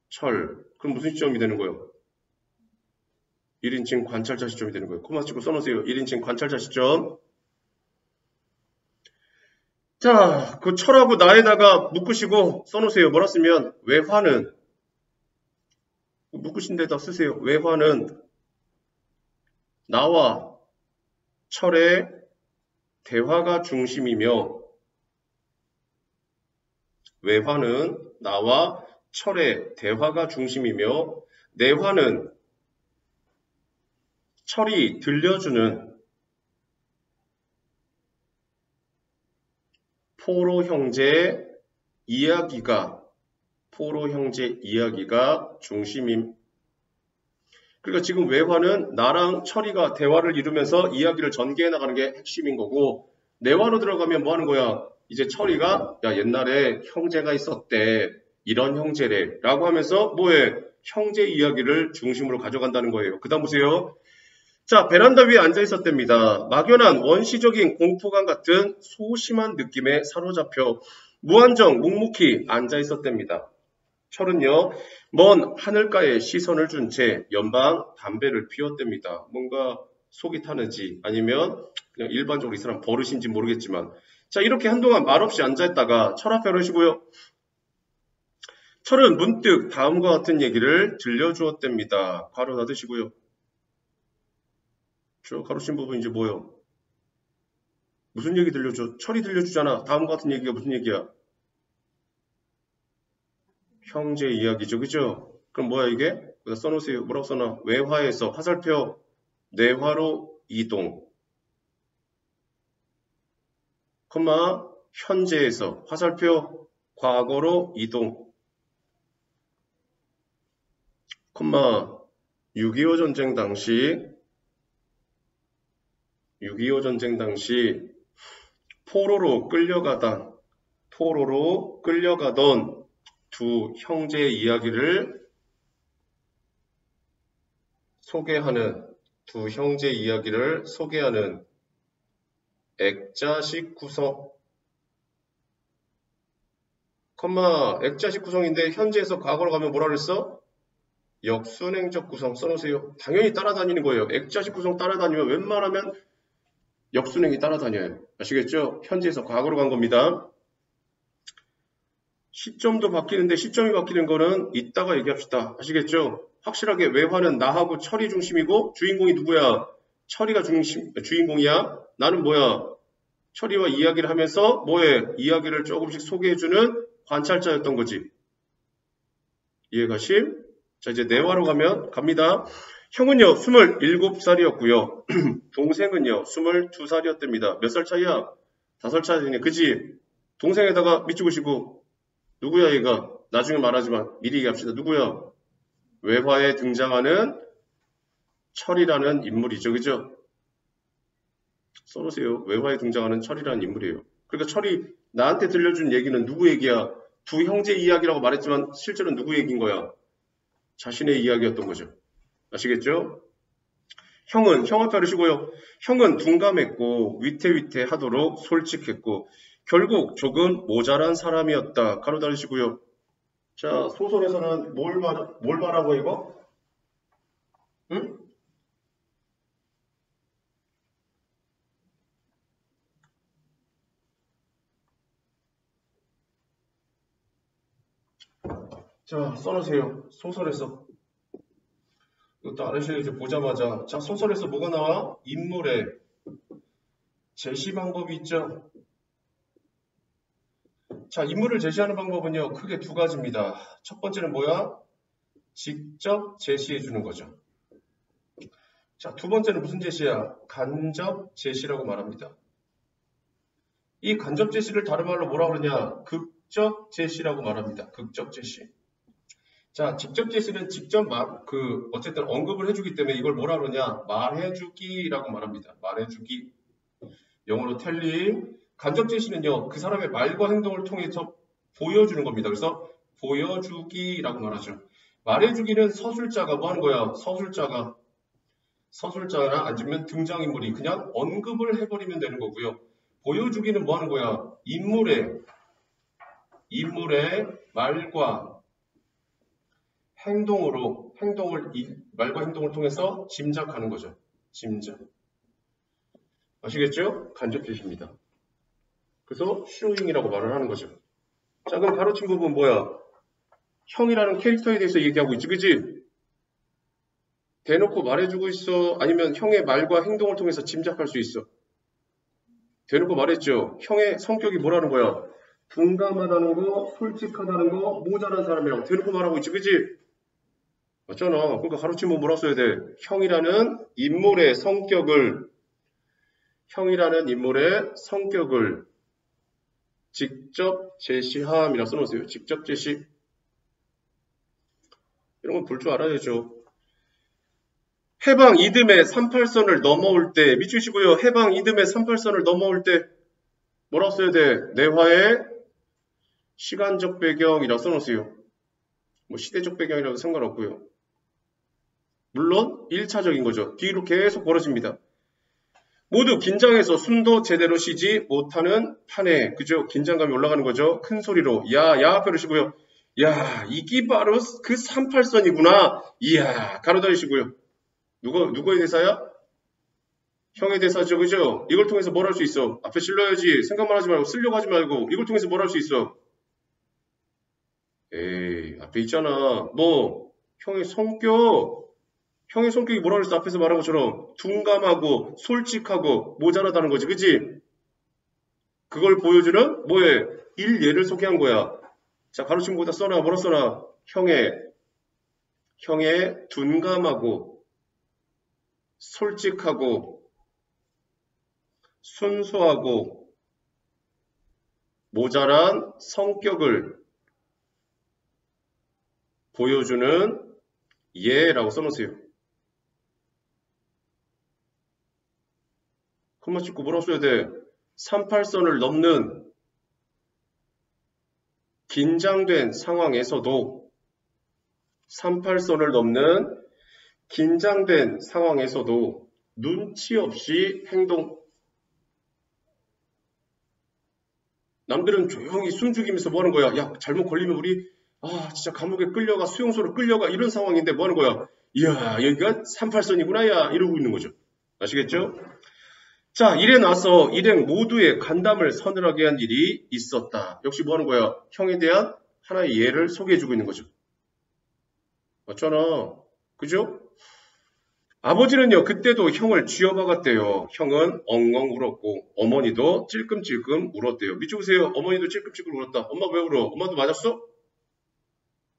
철. 그럼 무슨 시점이 되는 거예요? 1인칭 관찰자 시점이 되는 거예요. 코마 찍고 써놓으세요. 1인칭 관찰자 시점. 자, 그 철하고 나에다가 묶으시고 써놓으세요. 뭐라 쓰면 외화는 묶으신 데다 쓰세요. 외화는 나와 철의 대화가 중심이며 외화는 나와 철의 대화가 중심이며 내화는 철이 들려주는 포로 형제 이야기가 중심임. 그러니까 지금 외화는 나랑 철이가 대화를 이루면서 이야기를 전개해 나가는 게 핵심인 거고, 내화로 들어가면 뭐 하는 거야? 이제 철이가 야 옛날에 형제가 있었대. 이런 형제래. 라고 하면서 뭐해? 형제 이야기를 중심으로 가져간다는 거예요. 그 다음 보세요. 자, 베란다 위에 앉아 있었답니다. 막연한 원시적인 공포감 같은 소심한 느낌에 사로잡혀 무한정 묵묵히 앉아 있었답니다. 철은요, 먼 하늘가에 시선을 준 채 연방 담배를 피웠답니다. 뭔가 속이 타는지 아니면 그냥 일반적으로 이 사람 버릇인지 모르겠지만, 자, 이렇게 한동안 말없이 앉아있다가 철 앞에 오시고요. 철은 문득 다음과 같은 얘기를 들려주었답니다. 괄호 닫으시고요. 저 가로친 부분 이제 뭐예요? 무슨 얘기 들려줘? 철이 들려주잖아. 다음과 같은 얘기가 무슨 얘기야? 형제 이야기죠. 그죠? 그럼 뭐야 이게? 여기다 써놓으세요. 뭐라고 써놔? 외화에서 화살표 내화로 이동. 콤마 현재에서 화살표 과거로 이동. 콤마 6.25 전쟁 당시 포로로 끌려가다 포로로 끌려가던 두 형제의 이야기를 소개하는 액자식 구성, 액자식 구성인데 현재에서 과거로 가면 뭐라 그랬어? 역순행적 구성 써놓으세요. 당연히 따라다니는 거예요. 액자식 구성 따라다니면 웬만하면 역순행이 따라다녀요. 아시겠죠? 현재에서 과거로 간 겁니다. 시점도 바뀌는데 시점이 바뀌는 거는 이따가 얘기합시다. 아시겠죠? 확실하게 외화는 나하고 철이 중심이고 주인공이 누구야? 철이가 주인공이야. 나는 뭐야? 철이와 이야기를 하면서 뭐해? 이야기를 조금씩 소개해주는 관찰자였던 거지. 이해가심? 자, 이제 내화로 갑니다. 형은요, 27살이었고요. 동생은요, 22살이었답니다. 몇 살 차이야? 5살 차이네. 그지? 동생에다가 밑주고시고 누구야 얘가? 나중에 말하지만 미리 얘기합시다. 누구야? 외화에 등장하는 철이라는 인물이죠. 그죠? 써놓으세요. 외화에 등장하는 철이라는 인물이에요. 그러니까 철이 나한테 들려준 얘기는 누구 얘기야? 두 형제 이야기라고 말했지만 실제로는 누구 얘기인 거야? 자신의 이야기였던 거죠. 아시겠죠? 형 앞에 하시고요. 형은 둔감했고 위태위태하도록 솔직했고 결국 조금 모자란 사람이었다. 가로 닫으시고요. 자, 소설에서는 뭘 말하고 이거? 응? 자, 써놓으세요. 소설에서. 이것도 아르시를 이제 보자마자. 자, 소설에서 뭐가 나와? 인물의 제시 방법이 있죠. 자, 인물을 제시하는 방법은요, 크게 두 가지입니다. 첫 번째는 뭐야? 직접 제시해 주는 거죠. 자, 두 번째는 무슨 제시야? 간접 제시라고 말합니다. 이 간접 제시를 다른 말로 뭐라 그러냐? 극적 제시라고 말합니다. 극적 제시. 자, 직접 제시는 직접 어쨌든 언급을 해주기 때문에 이걸 뭐라 그러냐? 말해주기라고 말합니다. 말해주기. 영어로 telling. 간접 제시는요, 그 사람의 말과 행동을 통해서 보여주는 겁니다. 그래서 보여주기라고 말하죠. 말해주기는 서술자가 뭐 하는 거야? 서술자나 아니면 등장인물이 그냥 언급을 해버리면 되는 거고요. 보여주기는 뭐 하는 거야? 인물의 말과 말과 행동을 통해서 짐작하는 거죠. 짐작. 아시겠죠? 간접 제시입니다. 그래서 showing이라고 말을 하는 거죠. 자, 그럼 가로친 부분 뭐야? 형이라는 캐릭터에 대해서 얘기하고 있지, 그지? 대놓고 말해주고 있어? 아니면 형의 말과 행동을 통해서 짐작할 수 있어? 대놓고 말했죠. 형의 성격이 뭐라는 거야? 둔감하다는 거, 솔직하다는 거, 모자란 사람이라고 대놓고 말하고 있지, 그지? 맞잖아. 그러니까 가로치면 뭐라 써야 돼? 형이라는 인물의 성격을 직접 제시함이라 써놓으세요. 직접 제시. 이런 건 볼 줄 알아야죠. 해방 이듬해 38선을 넘어올 때, 미치시고요. 해방 이듬해 38선을 넘어올 때 뭐라고 써야 돼? 내화의 시간적 배경이라 써놓으세요. 뭐 시대적 배경이라도 상관없고요. 물론 1차적인 거죠. 뒤로 계속 벌어집니다. 모두 긴장해서 숨도 제대로 쉬지 못하는 판에, 그죠? 긴장감이 올라가는 거죠. 큰 소리로 야 그러시고요. 야, 이게 바로 그 38선이구나. 이야, 가로다리시고요. 누구의 대사야? 형의 대사죠, 그죠? 이걸 통해서 뭘 할 수 있어? 앞에 실러야지. 생각만 하지 말고, 쓰려고 하지 말고, 이걸 통해서 뭘 할 수 있어? 에이, 앞에 있잖아. 뭐, 형의 성격이 뭐라 그랬어? 앞에서 말한 것처럼 둔감하고 솔직하고 모자라다는 거지, 그지? 그걸 보여주는 뭐에 일예를 소개한 거야. 자, 가로친 거다 써놔. 뭐라 써놔? 형의 둔감하고 솔직하고 순수하고 모자란 성격을 보여주는 예라고 써놓으세요. 콤마 찍고 뭐라고 써야 돼? 38선을 넘는 긴장된 상황에서도 38선을 넘는 긴장된 상황에서도 눈치 없이 행동. 남들은 조용히 숨죽이면서 뭐 하는 거야? 야, 잘못 걸리면 우리 진짜 감옥에 끌려가, 수용소로 끌려가, 이런 상황인데 뭐 하는 거야? 이야, 여기가 38선이구나, 야, 이러고 있는 거죠. 아시겠죠? 자, 일에 나서 일행 모두의 간담을 서늘하게 한 일이 있었다. 역시 뭐 하는 거야? 형에 대한 하나의 예를 소개해주고 있는 거죠. 맞잖아. 그죠? 아버지는요, 그때도 형을 쥐어박았대요. 형은 엉엉 울었고, 어머니도 찔끔찔끔 울었대요. 밑줄 보세요. 어머니도 찔끔찔끔 울었다. 엄마 왜 울어? 엄마도 맞았어?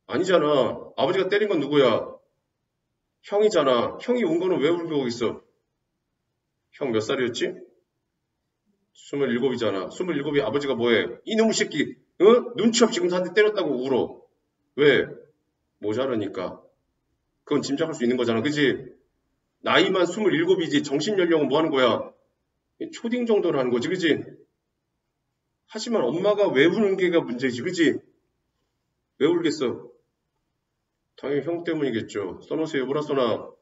아니잖아. 아버지가 때린 건 누구야? 형이잖아. 형이 운 거는 왜 울고 있어? 형 몇 살이었지? 27이잖아. 27이 아버지가 뭐해? 이놈의 새끼, 눈치 없이 지금 나한테 때렸다고 울어. 왜? 모자라니까. 그건 짐작할 수 있는 거잖아. 그지? 나이만 27이지 정신연령은 뭐 하는 거야? 초딩 정도는 하는 거지. 그지? 하지만 엄마가 왜 우는 게가 문제지. 그지? 왜 울겠어? 당연히 형 때문이겠죠. 써놓으세요. 뭐라 써놔?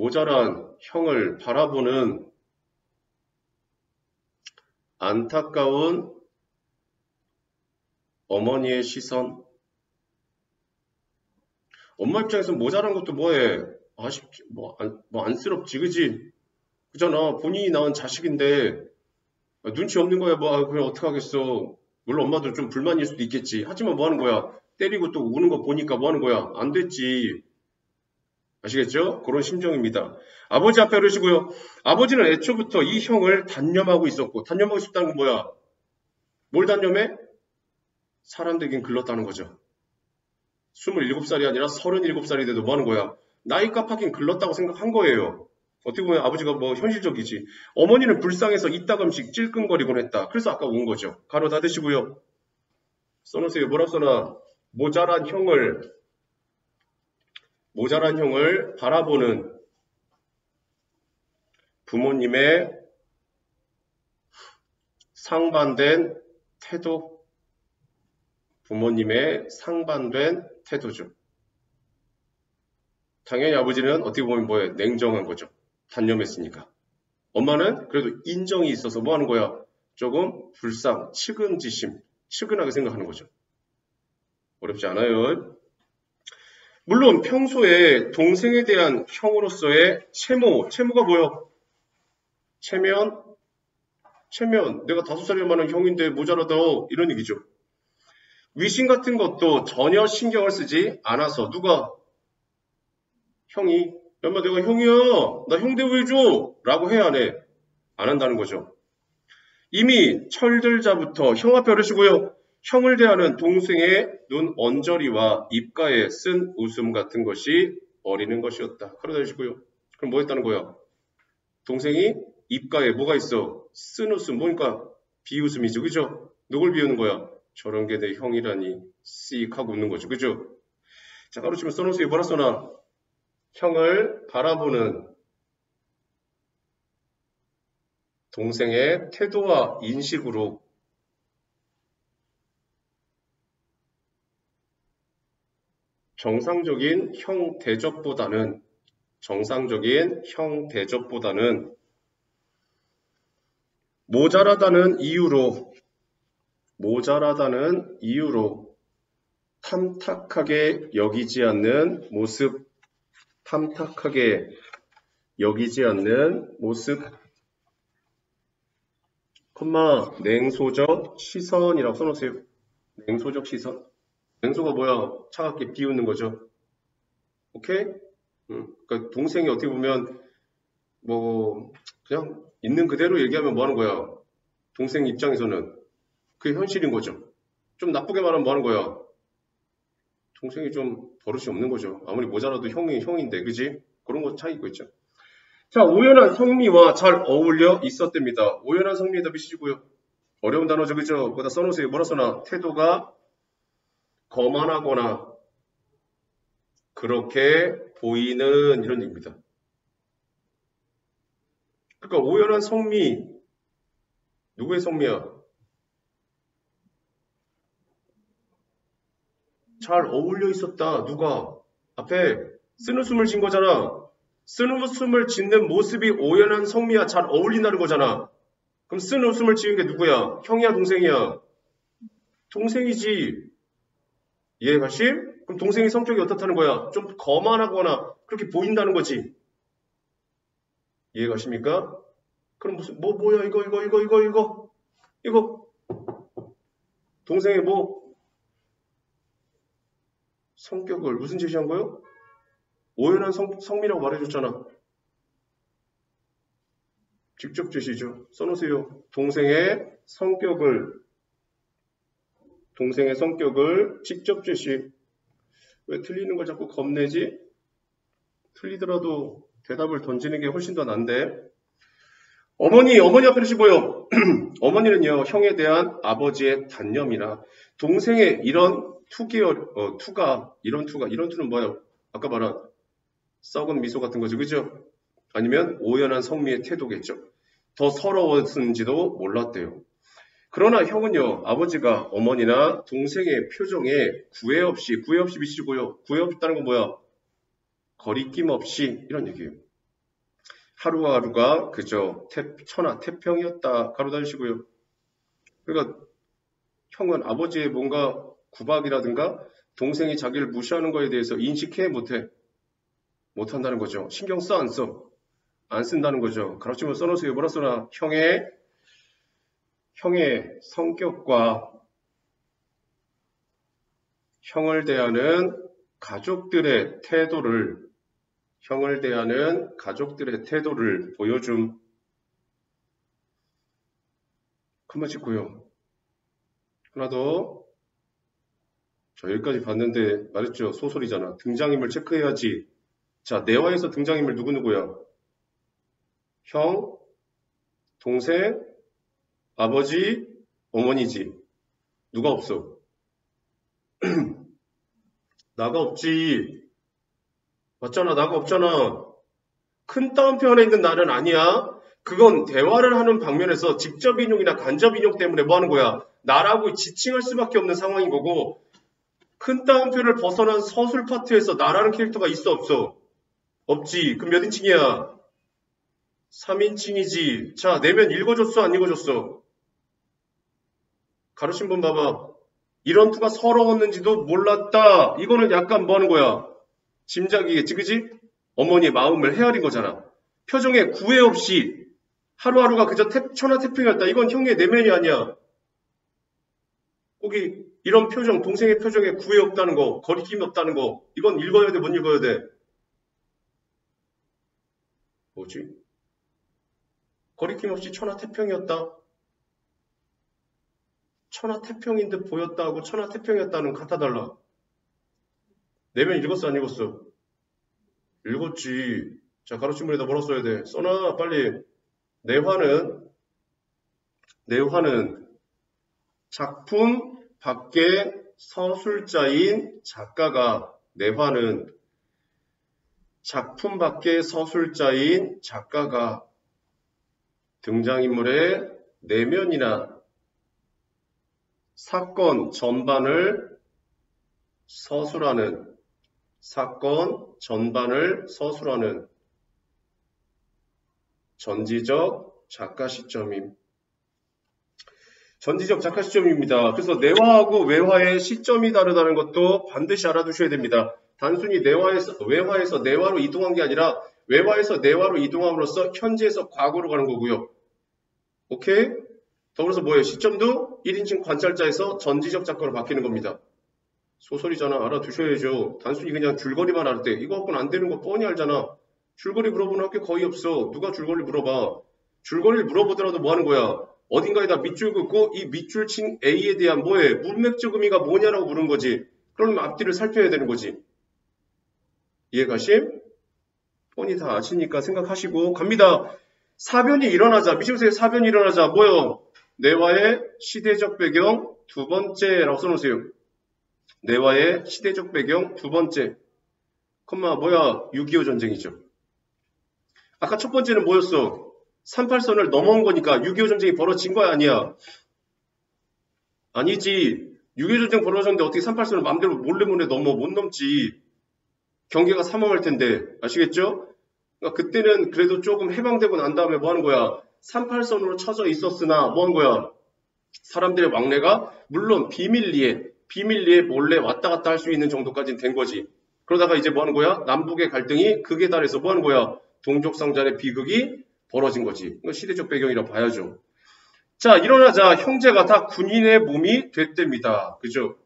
모자란 형을 바라보는 안타까운 어머니의 시선. 엄마 입장에서는 모자란 것도 뭐해? 아쉽지, 안쓰럽지, 그지? 그잖아. 본인이 낳은 자식인데, 눈치 없는 거야. 그냥 어떡하겠어. 물론 엄마도 좀 불만일 수도 있겠지. 하지만 뭐 하는 거야? 때리고 또 우는 거 보니까 뭐 하는 거야? 안 됐지. 아시겠죠? 그런 심정입니다. 아버지 앞에 그러시고요. 아버지는 애초부터 이 형을 단념하고 있었고, 단념하고 싶다는 건 뭐야? 뭘 단념해? 사람 되긴 글렀다는 거죠. 27살이 아니라 37살이 돼도 뭐 하는 거야? 나이 값하긴 글렀다고 생각한 거예요. 어떻게 보면 아버지가 뭐 현실적이지. 어머니는 불쌍해서 이따금씩 찔끔거리곤 했다. 그래서 아까 온 거죠. 간호 다 드시고요. 써놓으세요. 뭐라 써놔? 모자란 형을 바라보는 부모님의 상반된 태도. 부모님의 상반된 태도죠. 당연히 아버지는 어떻게 보면 뭐예요? 냉정한 거죠. 단념했으니까. 엄마는 그래도 인정이 있어서 뭐 하는 거야? 조금 측은지심, 측은하게 생각하는 거죠. 어렵지 않아요. 물론 평소에 동생에 대한 형으로서의 채모가 뭐예요? 체면, 내가 5살이 많은 형인데 모자라다 이런 얘기죠. 위신 같은 것도 전혀 신경을 쓰지 않아서 누가? 형이. 엄마 내가 형이야. 나 형 대우해줘. 라고 해야 안 해. 안 한다는 거죠. 이미 철들자부터 형 앞에 어르시고요. 형을 대하는 동생의 눈 언저리와 입가에 쓴 웃음 같은 것이 어리는 것이었다. 그러다 하시고요. 그럼 뭐 했다는 거야? 동생이 입가에 뭐가 있어? 쓴 웃음. 뭐니까? 비웃음이죠. 그죠? 누굴 비우는 거야? 저런 게 내 형이라니 씩 하고 웃는 거죠. 그죠? 자, 가로치면 써놓으세요. 뭐라 써놔? 형을 바라보는 동생의 태도와 인식으로 정상적인 형 대접보다는 모자라다는 이유로 탐탁하게 여기지 않는 모습, 냉소적 시선이라고 써놓으세요. 냉소적 시선. 냉소가 뭐야? 차갑게 비웃는 거죠. 오케이? 그러니까 동생이 어떻게 보면 그냥 있는 그대로 얘기하면 뭐 하는 거야? 동생 입장에서는 그게 현실인 거죠. 좀 나쁘게 말하면 뭐 하는 거야? 동생이 좀 버릇이 없는 거죠. 아무리 모자라도 형인데, 그지? 그런 거 차이 있고 있죠. 자, 오연한 성미와 잘 어울려 있었답니다. 오연한 성미에 답이시고요. 어려운 단어죠, 그죠? 거기다 써놓으세요. 뭐라 써놔? 태도가 거만하거나 그렇게 보이는 이런 얘기입니다. 그러니까 오연한 성미, 누구의 성미야? 잘 어울려 있었다. 누가? 앞에 쓴웃음을 진 거잖아. 쓴웃음을 짓는 모습이 오연한 성미와 잘 어울린다는 거잖아. 그럼 쓴웃음을 지은 게 누구야? 형이야, 동생이야? 동생이지. 이해가심? 그럼 동생의 성격이 어떻다는 거야? 좀 거만하거나 그렇게 보인다는 거지. 이해가십니까? 그럼 무슨 뭐야 이거 동생의 성격을 무슨 제시한 거요? 오연한 성미라고 말해줬잖아. 직접 제시죠. 써놓으세요. 동생의 성격을 직접 제시. 왜 틀리는 걸 자꾸 겁내지? 틀리더라도 대답을 던지는 게 훨씬 더 난데. 어머니 앞에 보시고요. 어머니는요, 형에 대한 아버지의 단념이나 동생의 이런 이런 투는 뭐예요? 아까 말한 썩은 미소 같은 거죠. 그죠? 아니면 오연한 성미의 태도겠죠. 더 서러웠는지도 몰랐대요. 그러나 형은요, 아버지가 어머니나 동생의 표정에 구애 없이 미치고요. 구애 없다는 건 뭐야? 거리낌 없이 이런 얘기예요. 하루하루가 그저 천하태평이었다. 가로 달으시고요. 그러니까 형은 아버지의 뭔가 구박이라든가 동생이 자기를 무시하는 거에 대해서 인식해 못한다는 거죠. 신경 써 안 써? 안 쓴다는 거죠. 가로치면 써놓으세요. 뭐라 써놔? 형의 성격과 형을 대하는 가족들의 태도를 보여줌. 한번 찍고요. 하나 더. 자, 여기까지 봤는데 말했죠. 소설이잖아. 등장인물 체크해야지. 자, 내화에서 등장인물 누구야? 형, 동생, 아버지, 어머니지. 누가 없어? 나가 없지. 맞잖아. 나가 없잖아. 큰 따옴표 안에 있는 나는 아니야. 그건 대화를 하는 방면에서 직접 인용이나 간접 인용 때문에 뭐 하는 거야? 나라고 지칭할 수밖에 없는 상황인 거고, 큰 따옴표를 벗어난 서술 파트에서 나라는 캐릭터가 있어 없어? 없지. 그럼 몇 인칭이야? 3인칭이지. 자, 내면 읽어줬어 안 읽어줬어? 가르친 분 봐봐. 이런 투가 서러웠는지도 몰랐다. 이거는 약간 뭐 하는 거야? 짐작이겠지, 그지? 어머니의 마음을 헤아린 거잖아. 표정에 구애 없이 하루하루가 그저 천하태평이었다. 이건 형의 내면이 아니야. 거기 이런 표정, 동생의 표정에 구애 없다는 거, 거리낌이 없다는 거, 이건 읽어야 돼, 못 읽어야 돼? 뭐지? 거리낌 없이 천하태평이었다. 천하태평인 듯 보였다고 천하태평이었다는 같아 달라. 내면 읽었어 안 읽었어? 읽었지. 자, 가로침물에다 뭐라 써야 돼? 써놔 빨리. 내화는 작품 밖의 서술자인 작가가 등장인물의 내면이나 사건 전반을 서술하는 전지적 작가 시점입니다. 그래서 내화하고 외화의 시점이 다르다는 것도 반드시 알아두셔야 됩니다. 단순히 외화에서 내화로 이동한 게 아니라 외화에서 내화로 이동함으로써 현재에서 과거로 가는 거고요. 오케이? 더불어서 뭐예요? 시점도 1인칭 관찰자에서 전지적 작가로 바뀌는 겁니다. 소설이잖아. 알아두셔야죠. 단순히 그냥 줄거리만 알 때 이거 갖고는 안 되는 거 뻔히 알잖아. 줄거리 물어보는 학교 거의 없어. 누가 줄거리 물어봐. 줄거리를 물어보더라도 뭐 하는 거야? 어딘가에다 밑줄 긋고 이 밑줄 친 A에 대한 문맥적 의미가 뭐냐라고 물은 거지. 그러면 앞뒤를 살펴야 되는 거지. 이해가심? 뻔히 다 아시니까 생각하시고 갑니다. 사변이 일어나자. 미시보세요. 사변이 일어나자. 뭐요? 내화의 시대적 배경 두 번째라고 써놓으세요. 내화의 시대적 배경 두 번째. 컴마 뭐야? 6.25 전쟁이죠. 아까 첫 번째는 뭐였어? 38선을 넘어온 거니까 6.25 전쟁이 벌어진 거야 아니야? 아니지. 6.25 전쟁 벌어졌는데 어떻게 38선을 마음대로 몰래 넘어 못 넘지. 경계가 삼엄할 텐데 아시겠죠? 그러니까 그때는 그래도 조금 해방되고 난 다음에 뭐 하는 거야? 38선으로 쳐져 있었으나 뭐 하는 거야? 사람들의 왕래가 물론 비밀리에 몰래 왔다 갔다 할 수 있는 정도까지는 된 거지. 그러다가 이제 뭐 하는 거야? 남북의 갈등이 극에 달해서 뭐 하는 거야? 동족상잔의 비극이 벌어진 거지. 이거 시대적 배경이라 봐야죠. 자, 일어나자 형제가 다 군인의 몸이 됐답니다. 그죠?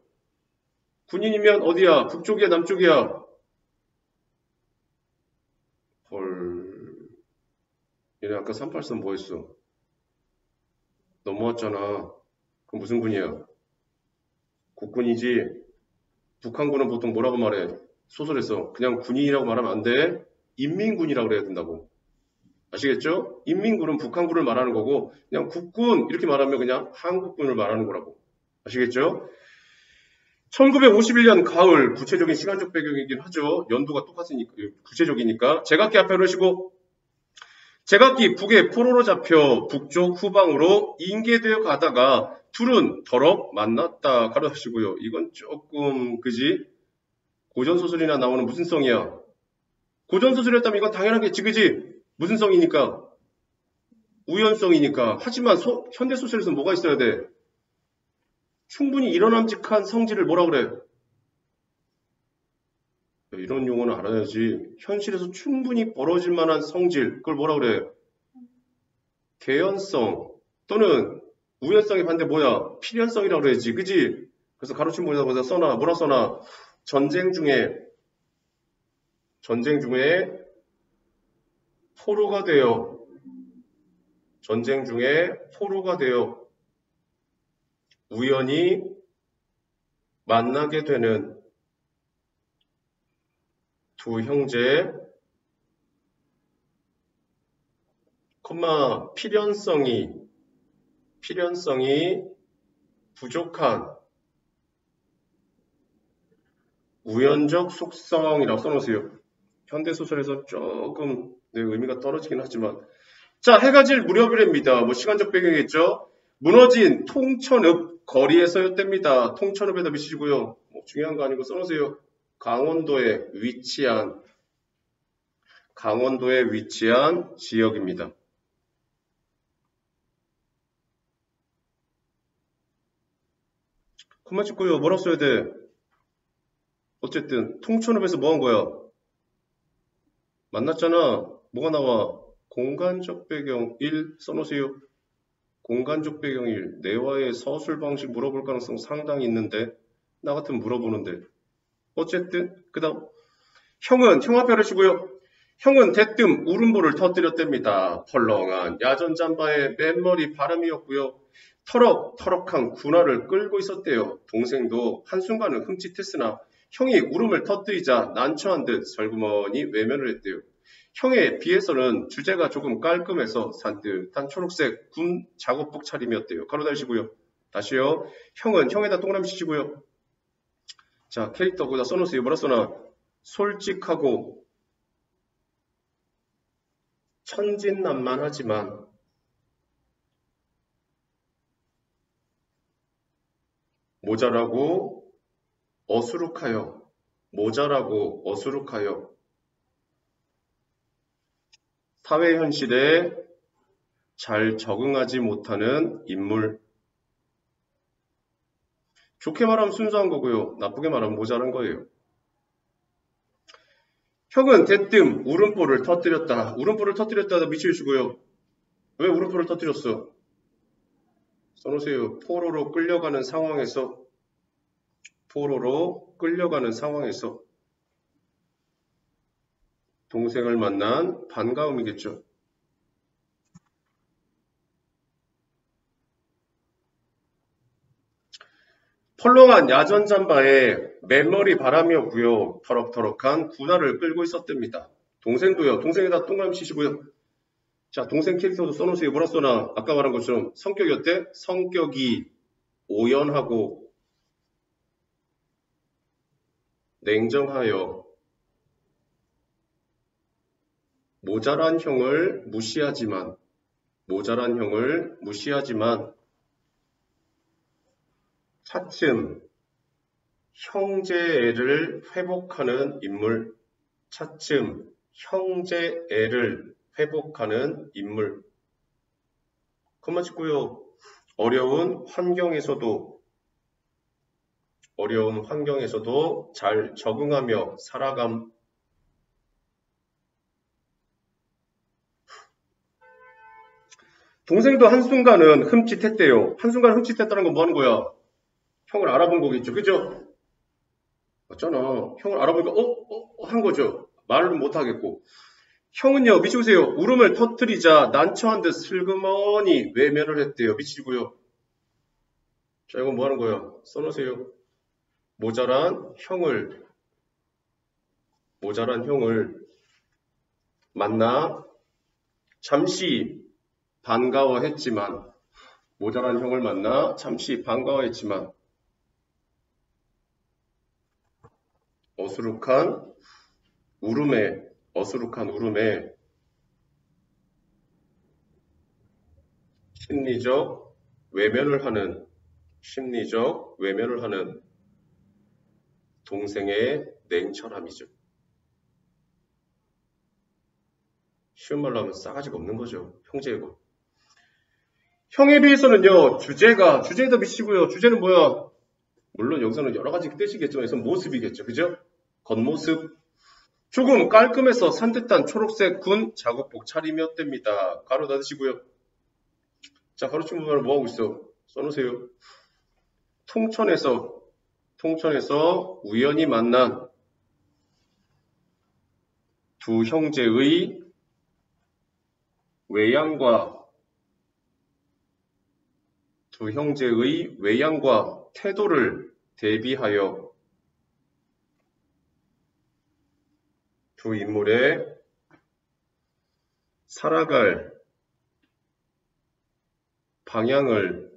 군인이면 어디야? 북쪽이야? 남쪽이야? 헐. 얘네 아까 38선 뭐 했어? 넘어왔잖아. 그럼 무슨 군이야? 국군이지. 북한군은 보통 뭐라고 말해? 소설에서 그냥 군인이라고 말하면 안 돼. 인민군이라고 그래야 된다고. 아시겠죠? 인민군은 북한군을 말하는 거고 그냥 국군 이렇게 말하면 그냥 한국군을 말하는 거라고. 아시겠죠? 1951년 가을 구체적인 시간적 배경이긴 하죠. 연도가 똑같으니까 구체적이니까 제각기 앞에 그러시고 제각기 북의 포로로 잡혀 북쪽 후방으로 인계되어 가다가 둘은 더럽 만났다 가르치고요. 이건 조금 그지? 고전소설이나 나오는 무슨 성이야? 고전소설이었다면 이건 당연하겠지 그지? 무슨 성이니까? 우연성이니까. 하지만 현대소설에서는 뭐가 있어야 돼? 충분히 일어남직한 성질을 뭐라 그래? 이런 용어는 알아야지. 현실에서 충분히 벌어질 만한 성질, 그걸 뭐라 그래? 개연성 또는 우연성의 반대 뭐야? 필연성이라고 그래야지. 그지? 그래서 가로친 문에다 써놔. 뭐라 써놔? 전쟁 중에 포로가 되어 우연히 만나게 되는 두 형제, 필연성이 부족한 우연적 속성이라고 써놓으세요. 현대소설에서 조금 의미가 떨어지긴 하지만 자, 해가 질 무렵이랍니다. 뭐 시간적 배경이겠죠. 무너진 통천읍 거리에서였답니다. 통천읍에다 미치시고요. 뭐 중요한 거 아니고 써놓으세요. 강원도에 위치한 지역입니다. 그만 찍고요. 뭐라고 써야 돼? 어쨌든 통천읍에서 뭐 한 거야? 만났잖아. 뭐가 나와? 공간적 배경 1 써놓으세요. 공간적 배경 1. 내와의 서술 방식 물어볼 가능성 상당히 있는데 나 같으면 물어보는데. 어쨌든 그 다음 형 앞에 하시고요. 형은 대뜸 울음보를 터뜨렸답니다. 펄렁한 야전잠바에 맨머리 바람이었고요. 터럭터럭한 군화를 끌고 있었대요. 동생도 한순간은 흠칫했으나 형이 울음을 터뜨리자 난처한 듯 설그머니 외면을 했대요. 형에 비해서는 주제가 조금 깔끔해서 산뜻한 초록색 군 작업복 차림이었대요. 가로 달시고요. 다시요. 형은 형에다 동그라미 치시고요. 자, 캐릭터 거기다 써놓으세요. 뭐라 써놔? 솔직하고 천진난만하지만 모자라고 어수룩하여 사회 현실에 잘 적응하지 못하는 인물. 좋게 말하면 순수한 거고요. 나쁘게 말하면 모자란 거예요. 형은 대뜸 울음보를 터뜨렸다. 울음보를 터뜨렸다가 미치시고요. 왜 울음보를 터뜨렸어? 써놓으세요. 포로로 끌려가는 상황에서 동생을 만난 반가움이겠죠. 펄렁한 야전잠바에 맨머리 바람이었고요. 터럭터럭한 군화를 끌고 있었답니다. 동생도요. 동생에다 동그라미 치시고요. 자, 동생 캐릭터도 써놓으세요. 뭐라 써놔? 아까 말한 것처럼 성격이 어때? 성격이 오연하고 냉정하여 모자란 형을 무시하지만 차츰 형제애를 회복하는 인물. 차츰 형제애를 회복하는 인물. 그만 찍고요. 어려운 환경에서도 잘 적응하며 살아감. 동생도 한순간은 흠칫했대요. 한순간 흠칫했다는 건 뭐 하는 거야? 형을 알아본 거겠죠. 그죠? 맞잖아. 형을 알아보니까 한 거죠. 말을 못 하겠고. 형은요, 미치보세요. 울음을 터뜨리자 난처한 듯 슬그머니 외면을 했대요. 미치고요. 자, 이건 뭐 하는 거야? 써놓으세요. 모자란 형을 만나 잠시 반가워했지만, 모자란 형을 만나 잠시 반가워했지만, 어수룩한 울음에 심리적 외면을 하는 동생의 냉철함이죠. 쉬운 말로 하면 싸가지가 없는 거죠. 형제고. 형에 비해서는요, 주제도 미치고요. 주제는 뭐야? 물론 여기서는 여러 가지 뜻이겠지만, 여기서 모습이겠죠. 그죠? 겉모습. 조금 깔끔해서 산뜻한 초록색 군 작업복 차림이었답니다. 가로 닫으시고요. 자, 가로친 부분을 뭐하고 있어? 써놓으세요. 통천에서 우연히 만난 두 형제의 외양과 태도를 대비하여 두 인물의 살아갈 방향을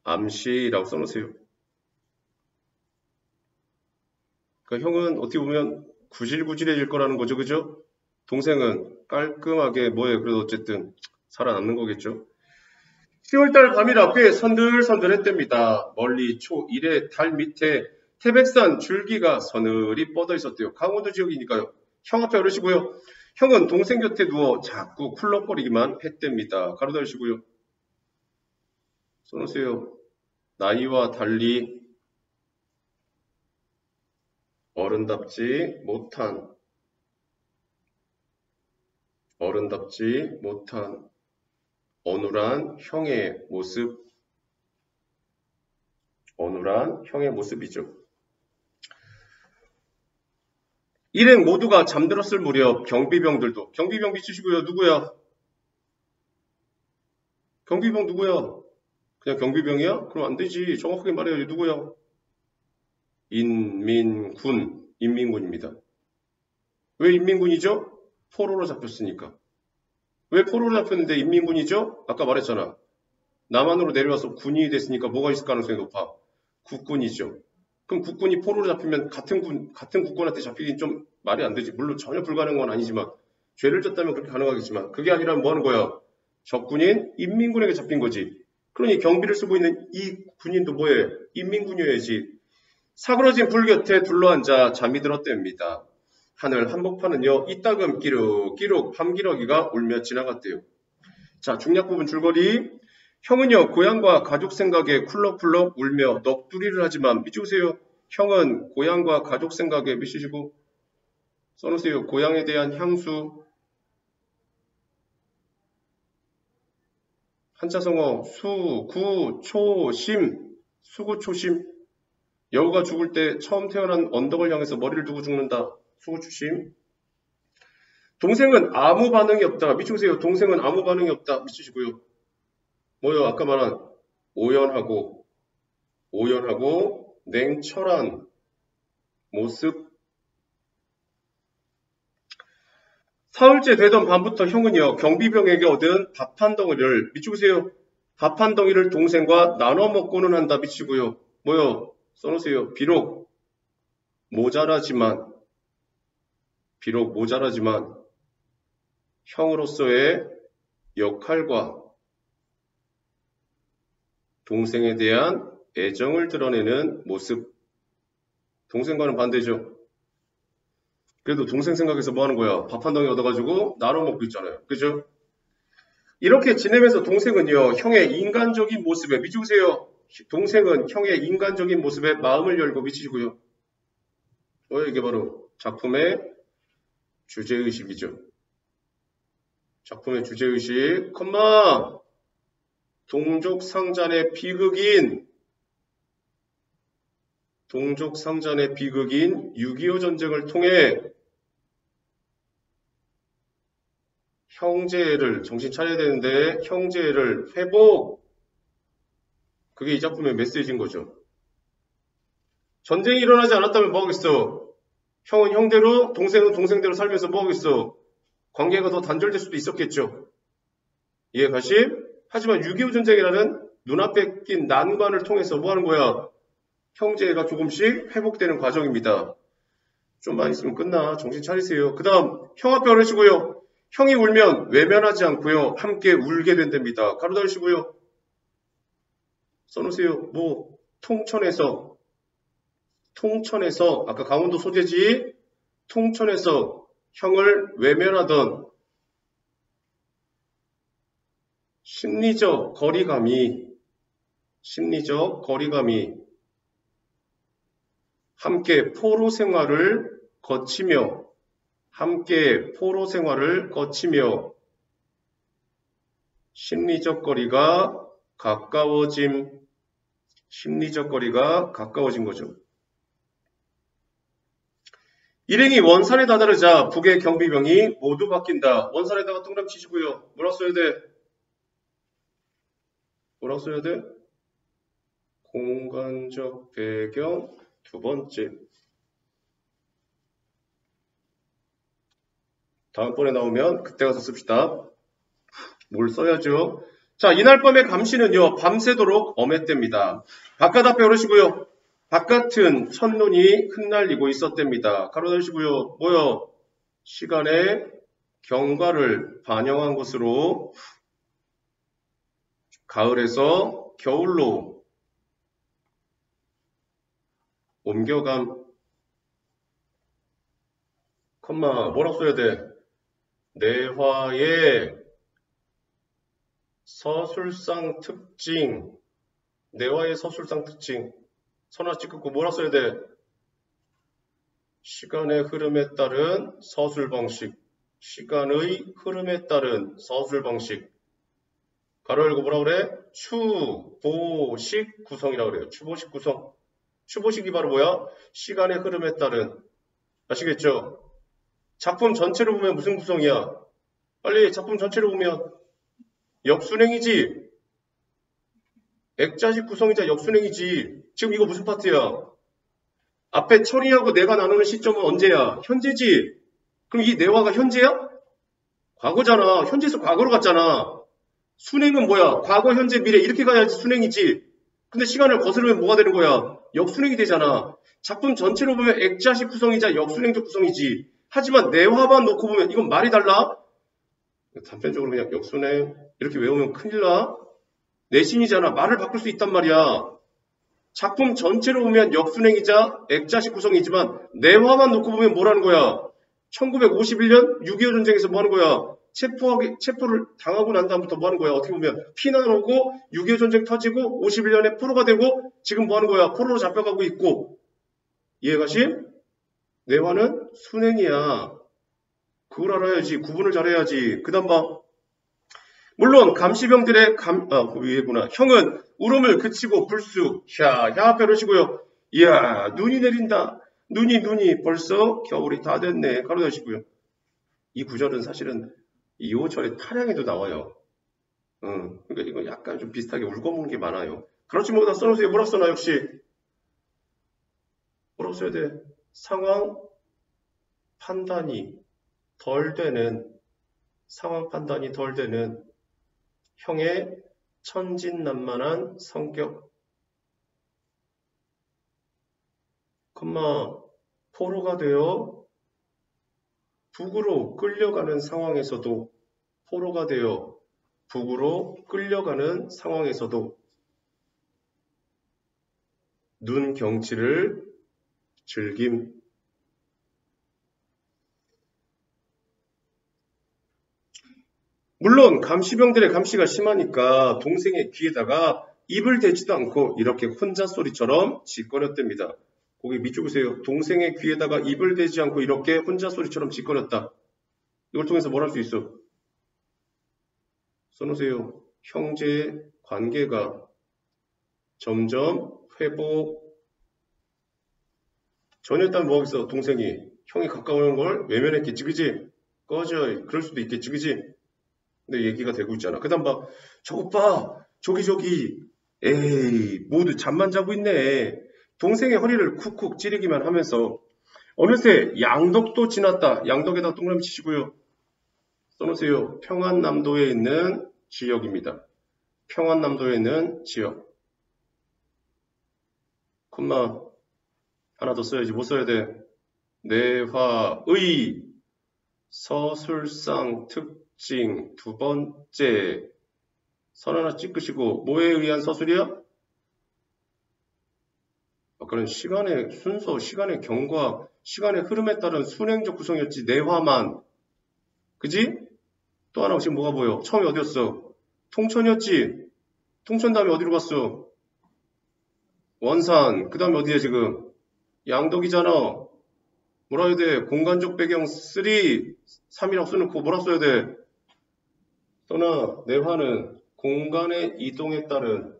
암시라고 써놓으세요. 그러니까 형은 어떻게 보면 구질구질해질 거라는 거죠. 그죠? 동생은 깔끔하게 그래도 어쨌든 살아남는 거겠죠. 10월달 밤이라 꽤 선들선들했답니다. 멀리 초1의 달 밑에 태백산 줄기가 서늘히 뻗어 있었대요. 강원도 지역이니까요. 형 앞에 어르시고요. 형은 동생 곁에 누워 자꾸 쿨럭거리기만 했답니다. 가로 닫으시고요. 써놓으세요. 나이와 달리 어른답지 못한 어눌한 형의 모습이죠. 일행 모두가 잠들었을 무렵 경비병 비치시고요. 누구야? 경비병 누구야? 그냥 경비병이야? 그럼 안 되지. 정확하게 말해야지. 누구야? 인민군입니다. 왜 인민군이죠? 포로로 잡혔으니까. 왜 포로로 잡혔는데 인민군이죠? 아까 말했잖아. 남한으로 내려와서 군인이 됐으니까 뭐가 있을 가능성이 높아? 국군이죠. 그럼 국군이 포로로 잡히면 같은 국군한테 잡히긴 좀 말이 안 되지. 물론 전혀 불가능한 건 아니지만 죄를 졌다면 그렇게 가능하겠지만 그게 아니라 뭐 하는 거야? 적군인 인민군에게 잡힌 거지. 그러니 경비를 쓰고 있는 이 군인도 뭐해? 인민군이어야지. 사그러진 불 곁에 둘러앉아 잠이 들었답니다. 하늘 한복판은요, 이따금 끼룩끼룩 밤기러기가 울며 지나갔대요. 자, 중략 부분 줄거리. 형은요, 고향과 가족 생각에 쿨럭쿨럭 울며 넋두리를 하지만 미치우세요. 형은 고향과 가족 생각에 미치시고 써놓으세요. 고향에 대한 향수. 한자성어 수구초심. 여우가 죽을 때 처음 태어난 언덕을 향해서 머리를 두고 죽는다. 수구초심. 동생은 아무 반응이 없다. 미치보세요. 동생은 아무 반응이 없다. 미치시고요. 뭐요? 아까 말한 오연하고 냉철한 모습. 사흘째 되던 밤부터 형은요, 경비병에게 얻은 밥 한 덩이를, 미치보세요. 밥 한 덩이를 동생과 나눠 먹고는 한다. 미치고요. 뭐요? 써놓으세요. 비록 모자라지만 형으로서의 역할과 동생에 대한 애정을 드러내는 모습. 동생과는 반대죠. 그래도 동생 생각해서 뭐 하는 거야? 밥 한 덩이 얻어가지고 나눠 먹고 있잖아요. 그죠? 이렇게 지내면서 동생은요, 형의 인간적인 모습에, 미치세요. 동생은 형의 인간적인 모습에 마음을 열고 미치고요. 이게 바로 작품의 주제의식이죠. 작품의 주제의식, 동족상잔의 비극인 6.25 전쟁을 통해 형제를, 정신 차려야 되는데, 형제를 회복, 그게 이 작품의 메시지인 거죠. 전쟁이 일어나지 않았다면 뭐 하겠어? 형은 형대로, 동생은 동생대로 살면서 뭐 하겠어? 관계가 더 단절될 수도 있었겠죠. 이해 가심? 하지만 6.25 전쟁이라는 눈앞에 낀 난관을 통해서 뭐 하는 거야? 형제가 조금씩 회복되는 과정입니다. 좀만 있으면 끝나. 정신 차리세요. 그 다음 형 앞에 어르시고요. 형이 울면 외면하지 않고요. 함께 울게 된답니다. 가로 달으시고요. 써놓으세요. 통천에서 아까 강원도 소재지 통천에서 형을 외면하던 심리적 거리감이 함께 포로 생활을 거치며 심리적 거리가 가까워진 거죠. 일행이 원산에 다다르자 북의 경비병이 모두 바뀐다. 원산에다가 동그라미 치시고요. 뭐라고 써야 돼? 공간적 배경 두 번째. 다음번에 나오면 그때 가서 씁시다. 뭘 써야죠? 자, 이날 밤의 감시는요, 밤새도록 엄했답니다. 바깥 앞에 오르시고요. 바깥은 첫눈이 흩날리고 있었답니다. 가로 열시고요. 뭐요? 시간의 경과를 반영한 것으로 가을에서 겨울로 옮겨감. 뭐라고 써야 돼? 내화의 서술상 특징. 선화 찍고 뭐라 써야 돼? 시간의 흐름에 따른 서술 방식. 가로 열고 뭐라 그래? 추보식 구성이라고 그래요. 추보식 구성. 추보식이 바로 뭐야? 시간의 흐름에 따른. 아시겠죠? 작품 전체로 보면 무슨 구성이야? 빨리 작품 전체로 보면 역순행이지. 액자식 구성이자 역순행이지. 지금 이거 무슨 파트야? 앞에 철이하고 내가 나누는 시점은 언제야? 현재지. 그럼 이 내화가 현재야? 과거잖아. 현재에서 과거로 갔잖아. 순행은 뭐야? 과거, 현재, 미래 이렇게 가야지 순행이지. 근데 시간을 거스르면 뭐가 되는 거야? 역순행이 되잖아. 작품 전체로 보면 액자식 구성이자 역순행적 구성이지. 하지만 내화만 놓고 보면 이건 말이 달라? 단편적으로 그냥 역순행 이렇게 외우면 큰일 나. 내신이잖아. 말을 바꿀 수 있단 말이야. 작품 전체로 보면 역순행이자 액자식 구성이지만 내화만 놓고 보면 뭐라는 거야? 1951년 6.25 전쟁에서 뭐 하는 거야? 체포를 당하고 난 다음부터 뭐 하는 거야? 어떻게 보면 피난 오고 6.25 전쟁 터지고 51년에 포로가 되고 지금 뭐 하는 거야? 포로로 잡혀가고 있고. 이해가심? 내화는 순행이야. 그걸 알아야지. 구분을 잘해야지. 그 다음 봐. 물론 감시병들의 위에구나. 형은 울음을 그치고 불쑥 야 벼르시고요. 이야 눈이 내린다. 눈이 벌써 겨울이 다 됐네. 가로 열시고요. 이 구절은 사실은 2호철의 타량에도 나와요. 그러니까 이거 약간 좀 비슷하게 울거먹는 게 많아요. 그렇지 뭐 다 써놓으세요. 뭐라고 써놔 역시. 뭐라고 써야 돼? 상황 판단이 덜 되는 형의 천진난만한 성격. 포로가 되어 북으로 끌려가는 상황에서도 눈 경치를 즐김. 물론 감시병들의 감시가 심하니까 동생의 귀에다가 입을 대지도 않고 이렇게 혼자 소리처럼 짓거렸답니다. 거기 밑줄 보세요. 동생의 귀에다가 입을 대지 않고 이렇게 혼자 소리처럼 짓거렸다. 이걸 통해서 뭘 할 수 있어? 써놓으세요. 형제의 관계가 점점 전였다면 뭐하겠어? 동생이 형이 가까운 걸 외면했겠지, 그지? 꺼져. 그럴 수도 있겠지, 그지? 근데 얘기가 되고 있잖아. 그 다음 봐. 저것 봐. 저기. 에이, 모두 잠만 자고 있네. 동생의 허리를 쿡쿡 찌르기만 하면서 어느새 양덕도 지났다. 양덕에다 동그라미 치시고요. 써놓으세요. 평안남도에 있는 지역입니다. 평안남도에 있는 지역. 콤마 하나 더 써야지. 뭐 써야 돼? 내화의 서술상 특징 두 번째. 선 하나 찍으시고 뭐에 의한 서술이야? 아까는 시간의 순서, 시간의 경과, 시간의 흐름에 따른 순행적 구성이었지. 내화만. 그지? 또 하나 지금 뭐가 보여? 처음에 어디였어? 통천이었지? 통천 다음에 어디로 갔어? 원산. 그 다음에 어디에 지금? 양덕이잖아. 뭐라 해야 돼? 공간적 배경 3, 3이라고 써놓고 뭐라 써야 돼? 또나 내화는 공간의 이동에 따른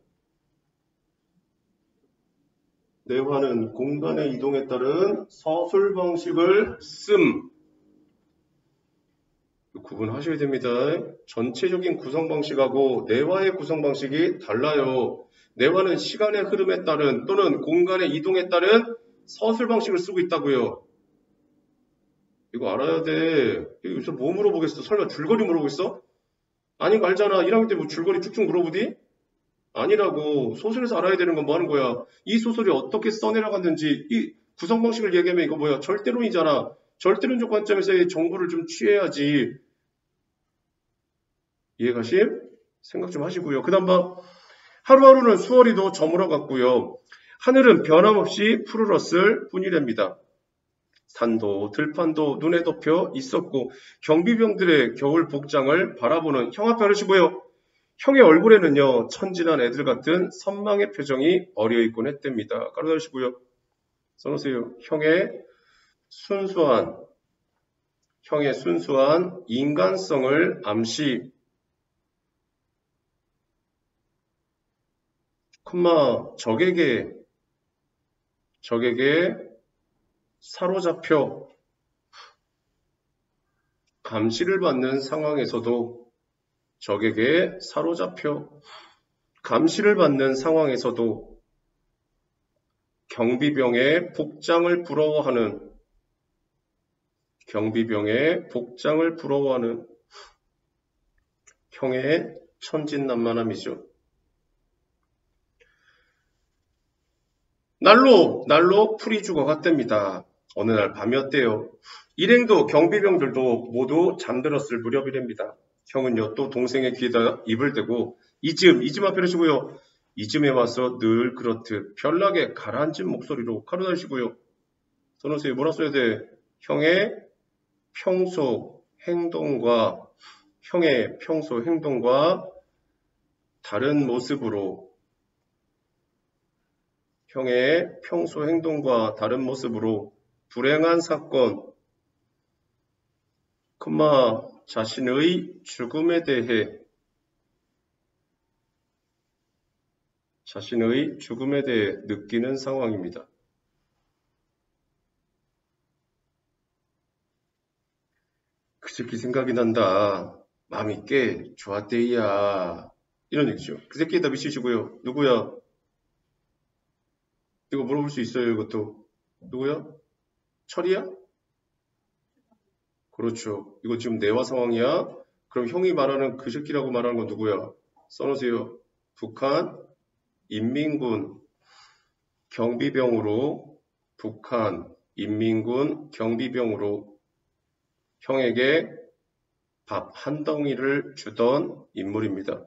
서술 방식을 씀. 구분하셔야 됩니다. 전체적인 구성 방식하고 내화의 구성 방식이 달라요. 내화는 시간의 흐름에 따른 또는 공간의 이동에 따른 서술 방식을 쓰고 있다고요. 이거 알아야 돼. 여기서 뭐 물어보겠어? 설마 줄거리 물어보겠어? 아니 말잖아. 1학년 때 뭐 줄거리 쭉쭉 물어보디? 아니라고. 소설에서 알아야 되는 건 뭐 하는 거야? 이 소설이 어떻게 써내려갔는지 이 구성 방식을 얘기하면 이거 뭐야? 절대론이잖아. 절대론적 관점에서의 정보를 좀 취해야지. 이해가심? 생각 좀 하시고요. 그 다음 봐. 하루하루는 수월이도 저물어 갔고요. 하늘은 변함없이 푸르렀을 뿐이랍니다. 산도 들판도 눈에 덮여 있었고 경비병들의 겨울 복장을 바라보는 형 앞에 하시고요. 형의 얼굴에는요. 천진한 애들 같은 선망의 표정이 어려있곤 했답니다. 깔아주시고요. 써놓으세요. 형의 순수한 인간성을 암시 적에게 사로잡혀 감시를 받는 상황에서도 경비병의 복장을 부러워하는 형의 천진난만함이죠. 날로 풀이 죽어갔답니다. 어느 날 밤이었대요. 일행도 경비병들도 모두 잠들었을 무렵이랍니다. 형은요 또 동생의 귀에다 입을 대고 이쯤 앞에 하시고요. 이쯤에 와서 늘 그렇듯 별나게 가라앉은 목소리로 가로다시고요. 써놓으세요. 뭐라 써야 돼? 형의 평소 행동과 다른 모습으로 불행한 사건, 자신의 죽음에 대해 느끼는 상황입니다. 그 새끼 생각이 난다. 마음이 꽤 좋았대야. 이런 얘기죠. 그 새끼에다 미치시고요. 누구야? 이거 물어볼 수 있어요. 이것도. 누구야? 철이야? 그렇죠. 이거 지금 내화 상황이야. 그럼 형이 말하는 그 새끼라고 말하는 건 누구야? 써놓으세요. 북한 인민군 경비병으로 형에게 밥 한 덩이를 주던 인물입니다.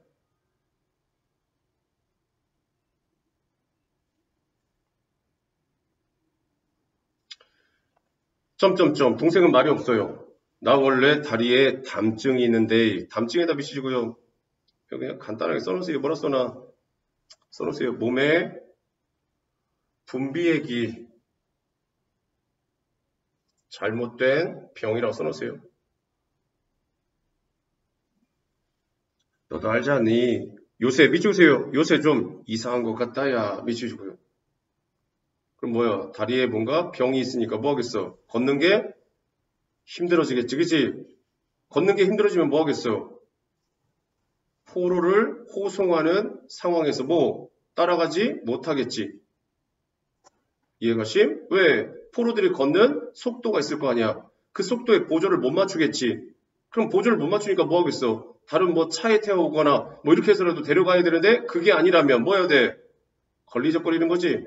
점점점. 동생은 말이 없어요. 나 원래 다리에 담증이 있는데 담증에다 미치시고요. 그냥 간단하게 써놓으세요. 뭐라 써놔? 써놓으세요. 몸에 분비액이 잘못된 병이라고 써놓으세요. 너도 알지 않니? 요새 미치세요. 요새 좀 이상한 것 같다. 야 미치시고요. 그럼 뭐야? 다리에 뭔가 병이 있으니까 뭐 하겠어? 걷는 게 힘들어지겠지. 그치? 걷는 게 힘들어지면 뭐 하겠어? 포로를 호송하는 상황에서 뭐 따라가지 못하겠지. 이해가 심? 왜? 포로들이 걷는 속도가 있을 거 아니야. 그 속도에 보조를 못 맞추겠지. 그럼 보조를 못 맞추니까 뭐 하겠어? 다른 뭐 차에 태워오거나 뭐 이렇게 해서라도 데려가야 되는데 그게 아니라면 뭐 해야 돼? 걸리적거리는 거지.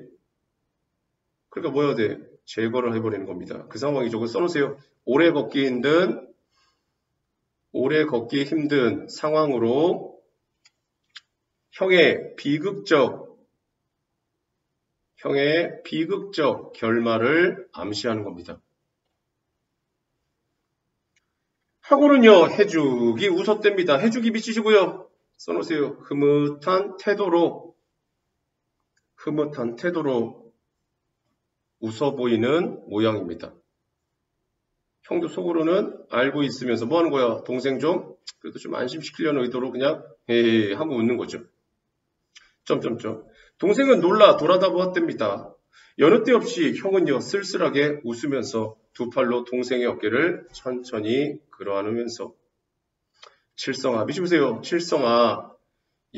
그러니까 뭐 해야 돼? 제거를 해버리는 겁니다. 그 상황이죠. 그거 써놓으세요. 오래 걷기 힘든 상황으로 형의 비극적 결말을 암시하는 겁니다. 하고는요, 해죽이 웃었답니다. 해죽이 미치시고요. 써놓으세요. 흐뭇한 태도로 웃어 보이는 모양입니다. 형도 속으로는 알고 있으면서 뭐 하는 거야? 동생 그래도 좀 안심시키려는 의도로 그냥 헤헤 하고 웃는 거죠. 점점점. 동생은 놀라 돌아다보았답니다. 여느 때 없이 형은요 쓸쓸하게 웃으면서 두 팔로 동생의 어깨를 천천히 끌어안으면서 칠성아 미치보세요. 칠성아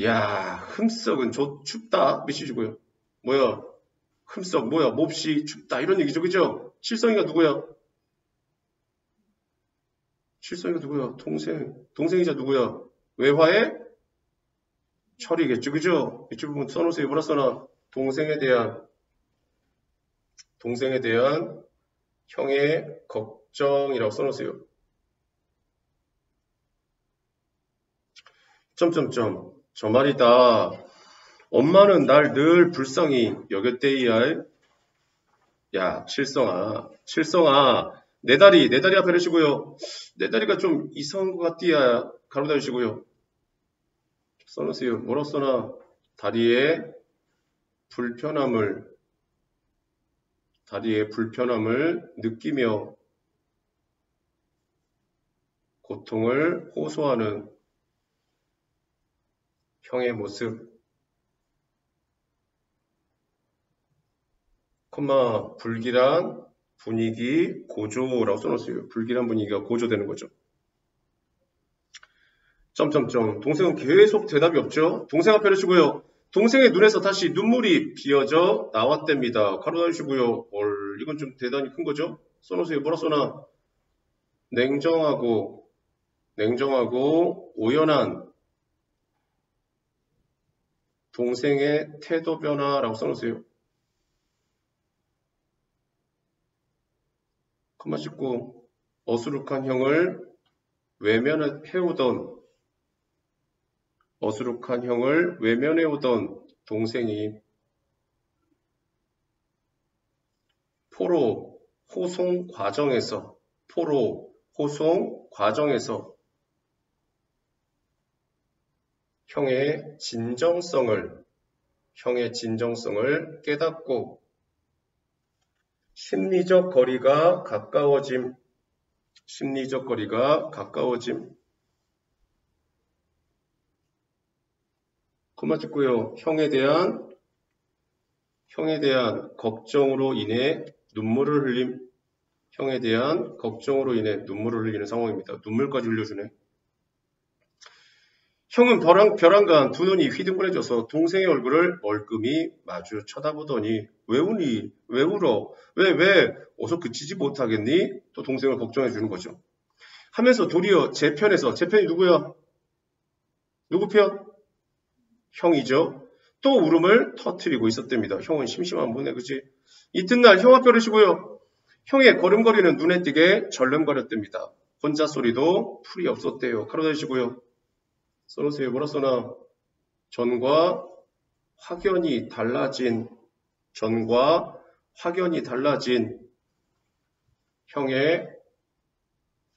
야 흠썩은 춥다 미치시고요. 뭐야 흠썩 뭐야 몹시 춥다 이런 얘기죠. 그죠? 칠성이가 누구야? 칠성이가 누구야? 동생이자 누구야? 외화의 철이겠죠. 그죠? 이쪽 부분 써놓으세요. 뭐라 써놔? 동생에 대한 형의 걱정이라고 써놓으세요. 점점점. 저 말이다. 엄마는 날 늘 불쌍히 여겼대이알. 야, 칠성아. 내 다리 앞에 놓으시고요. 내 다리가 좀 이상한 것 같디야. 가로 다주시고요. 써놓으세요. 뭐라 써놔? 다리의 불편함을 느끼며 고통을 호소하는 형의 모습. 불길한 분위기 고조라고 써놓으세요. 불길한 분위기가 고조되는 거죠. 점점점. 동생은 계속 대답이 없죠. 동생 앞에 놓으시고요. 동생의 눈에서 다시 눈물이 비어져 나왔답니다. 가로 닫으시고요. 이건 좀 대단히 큰 거죠. 써놓으세요. 뭐라 써놔? 냉정하고 오연한 동생의 태도 변화라고 써놓으세요. 컴마 씻고 어수룩한 형을 외면해오던 동생이 포로 호송 과정에서 형의 진정성을 깨닫고 심리적 거리가 가까워짐. 그만 찍고요. 형에 대한 걱정으로 인해 눈물을 흘림. 형에 대한 걱정으로 인해 눈물을 흘리는 상황입니다. 눈물까지 흘려주네. 형은 벼랑간 두 눈이 휘둥그레져서 동생의 얼굴을 멀끔히 마주 쳐다보더니 왜 우니? 왜 울어? 왜? 어서 그치지 못하겠니? 또 동생을 걱정해 주는 거죠. 하면서 도리어 제 편이 누구야? 누구 편? 형이죠. 또 울음을 터뜨리고 있었답니다. 형은 심심한 분에 그치? 이튿날 형 앞에 오시고요. 형의 걸음걸이는 눈에 띄게 절름거렸답니다. 혼자 소리도 풀이 없었대요. 가로 닫으시고요. 써놓으세요. 뭐라 써놔? 전과 확연히 달라진 형의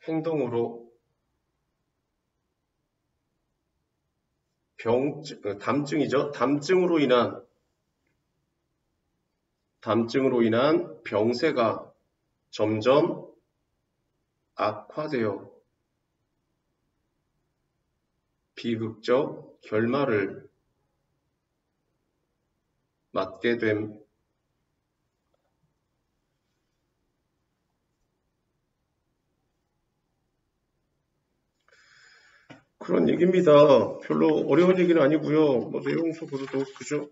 행동으로 담증이죠. 담증으로 인한 병세가 점점 악화되어 비극적 결말을 맞게 됨. 그런 얘기입니다. 별로 어려운 얘기는 아니고요. 뭐 내용 속으로도 그죠?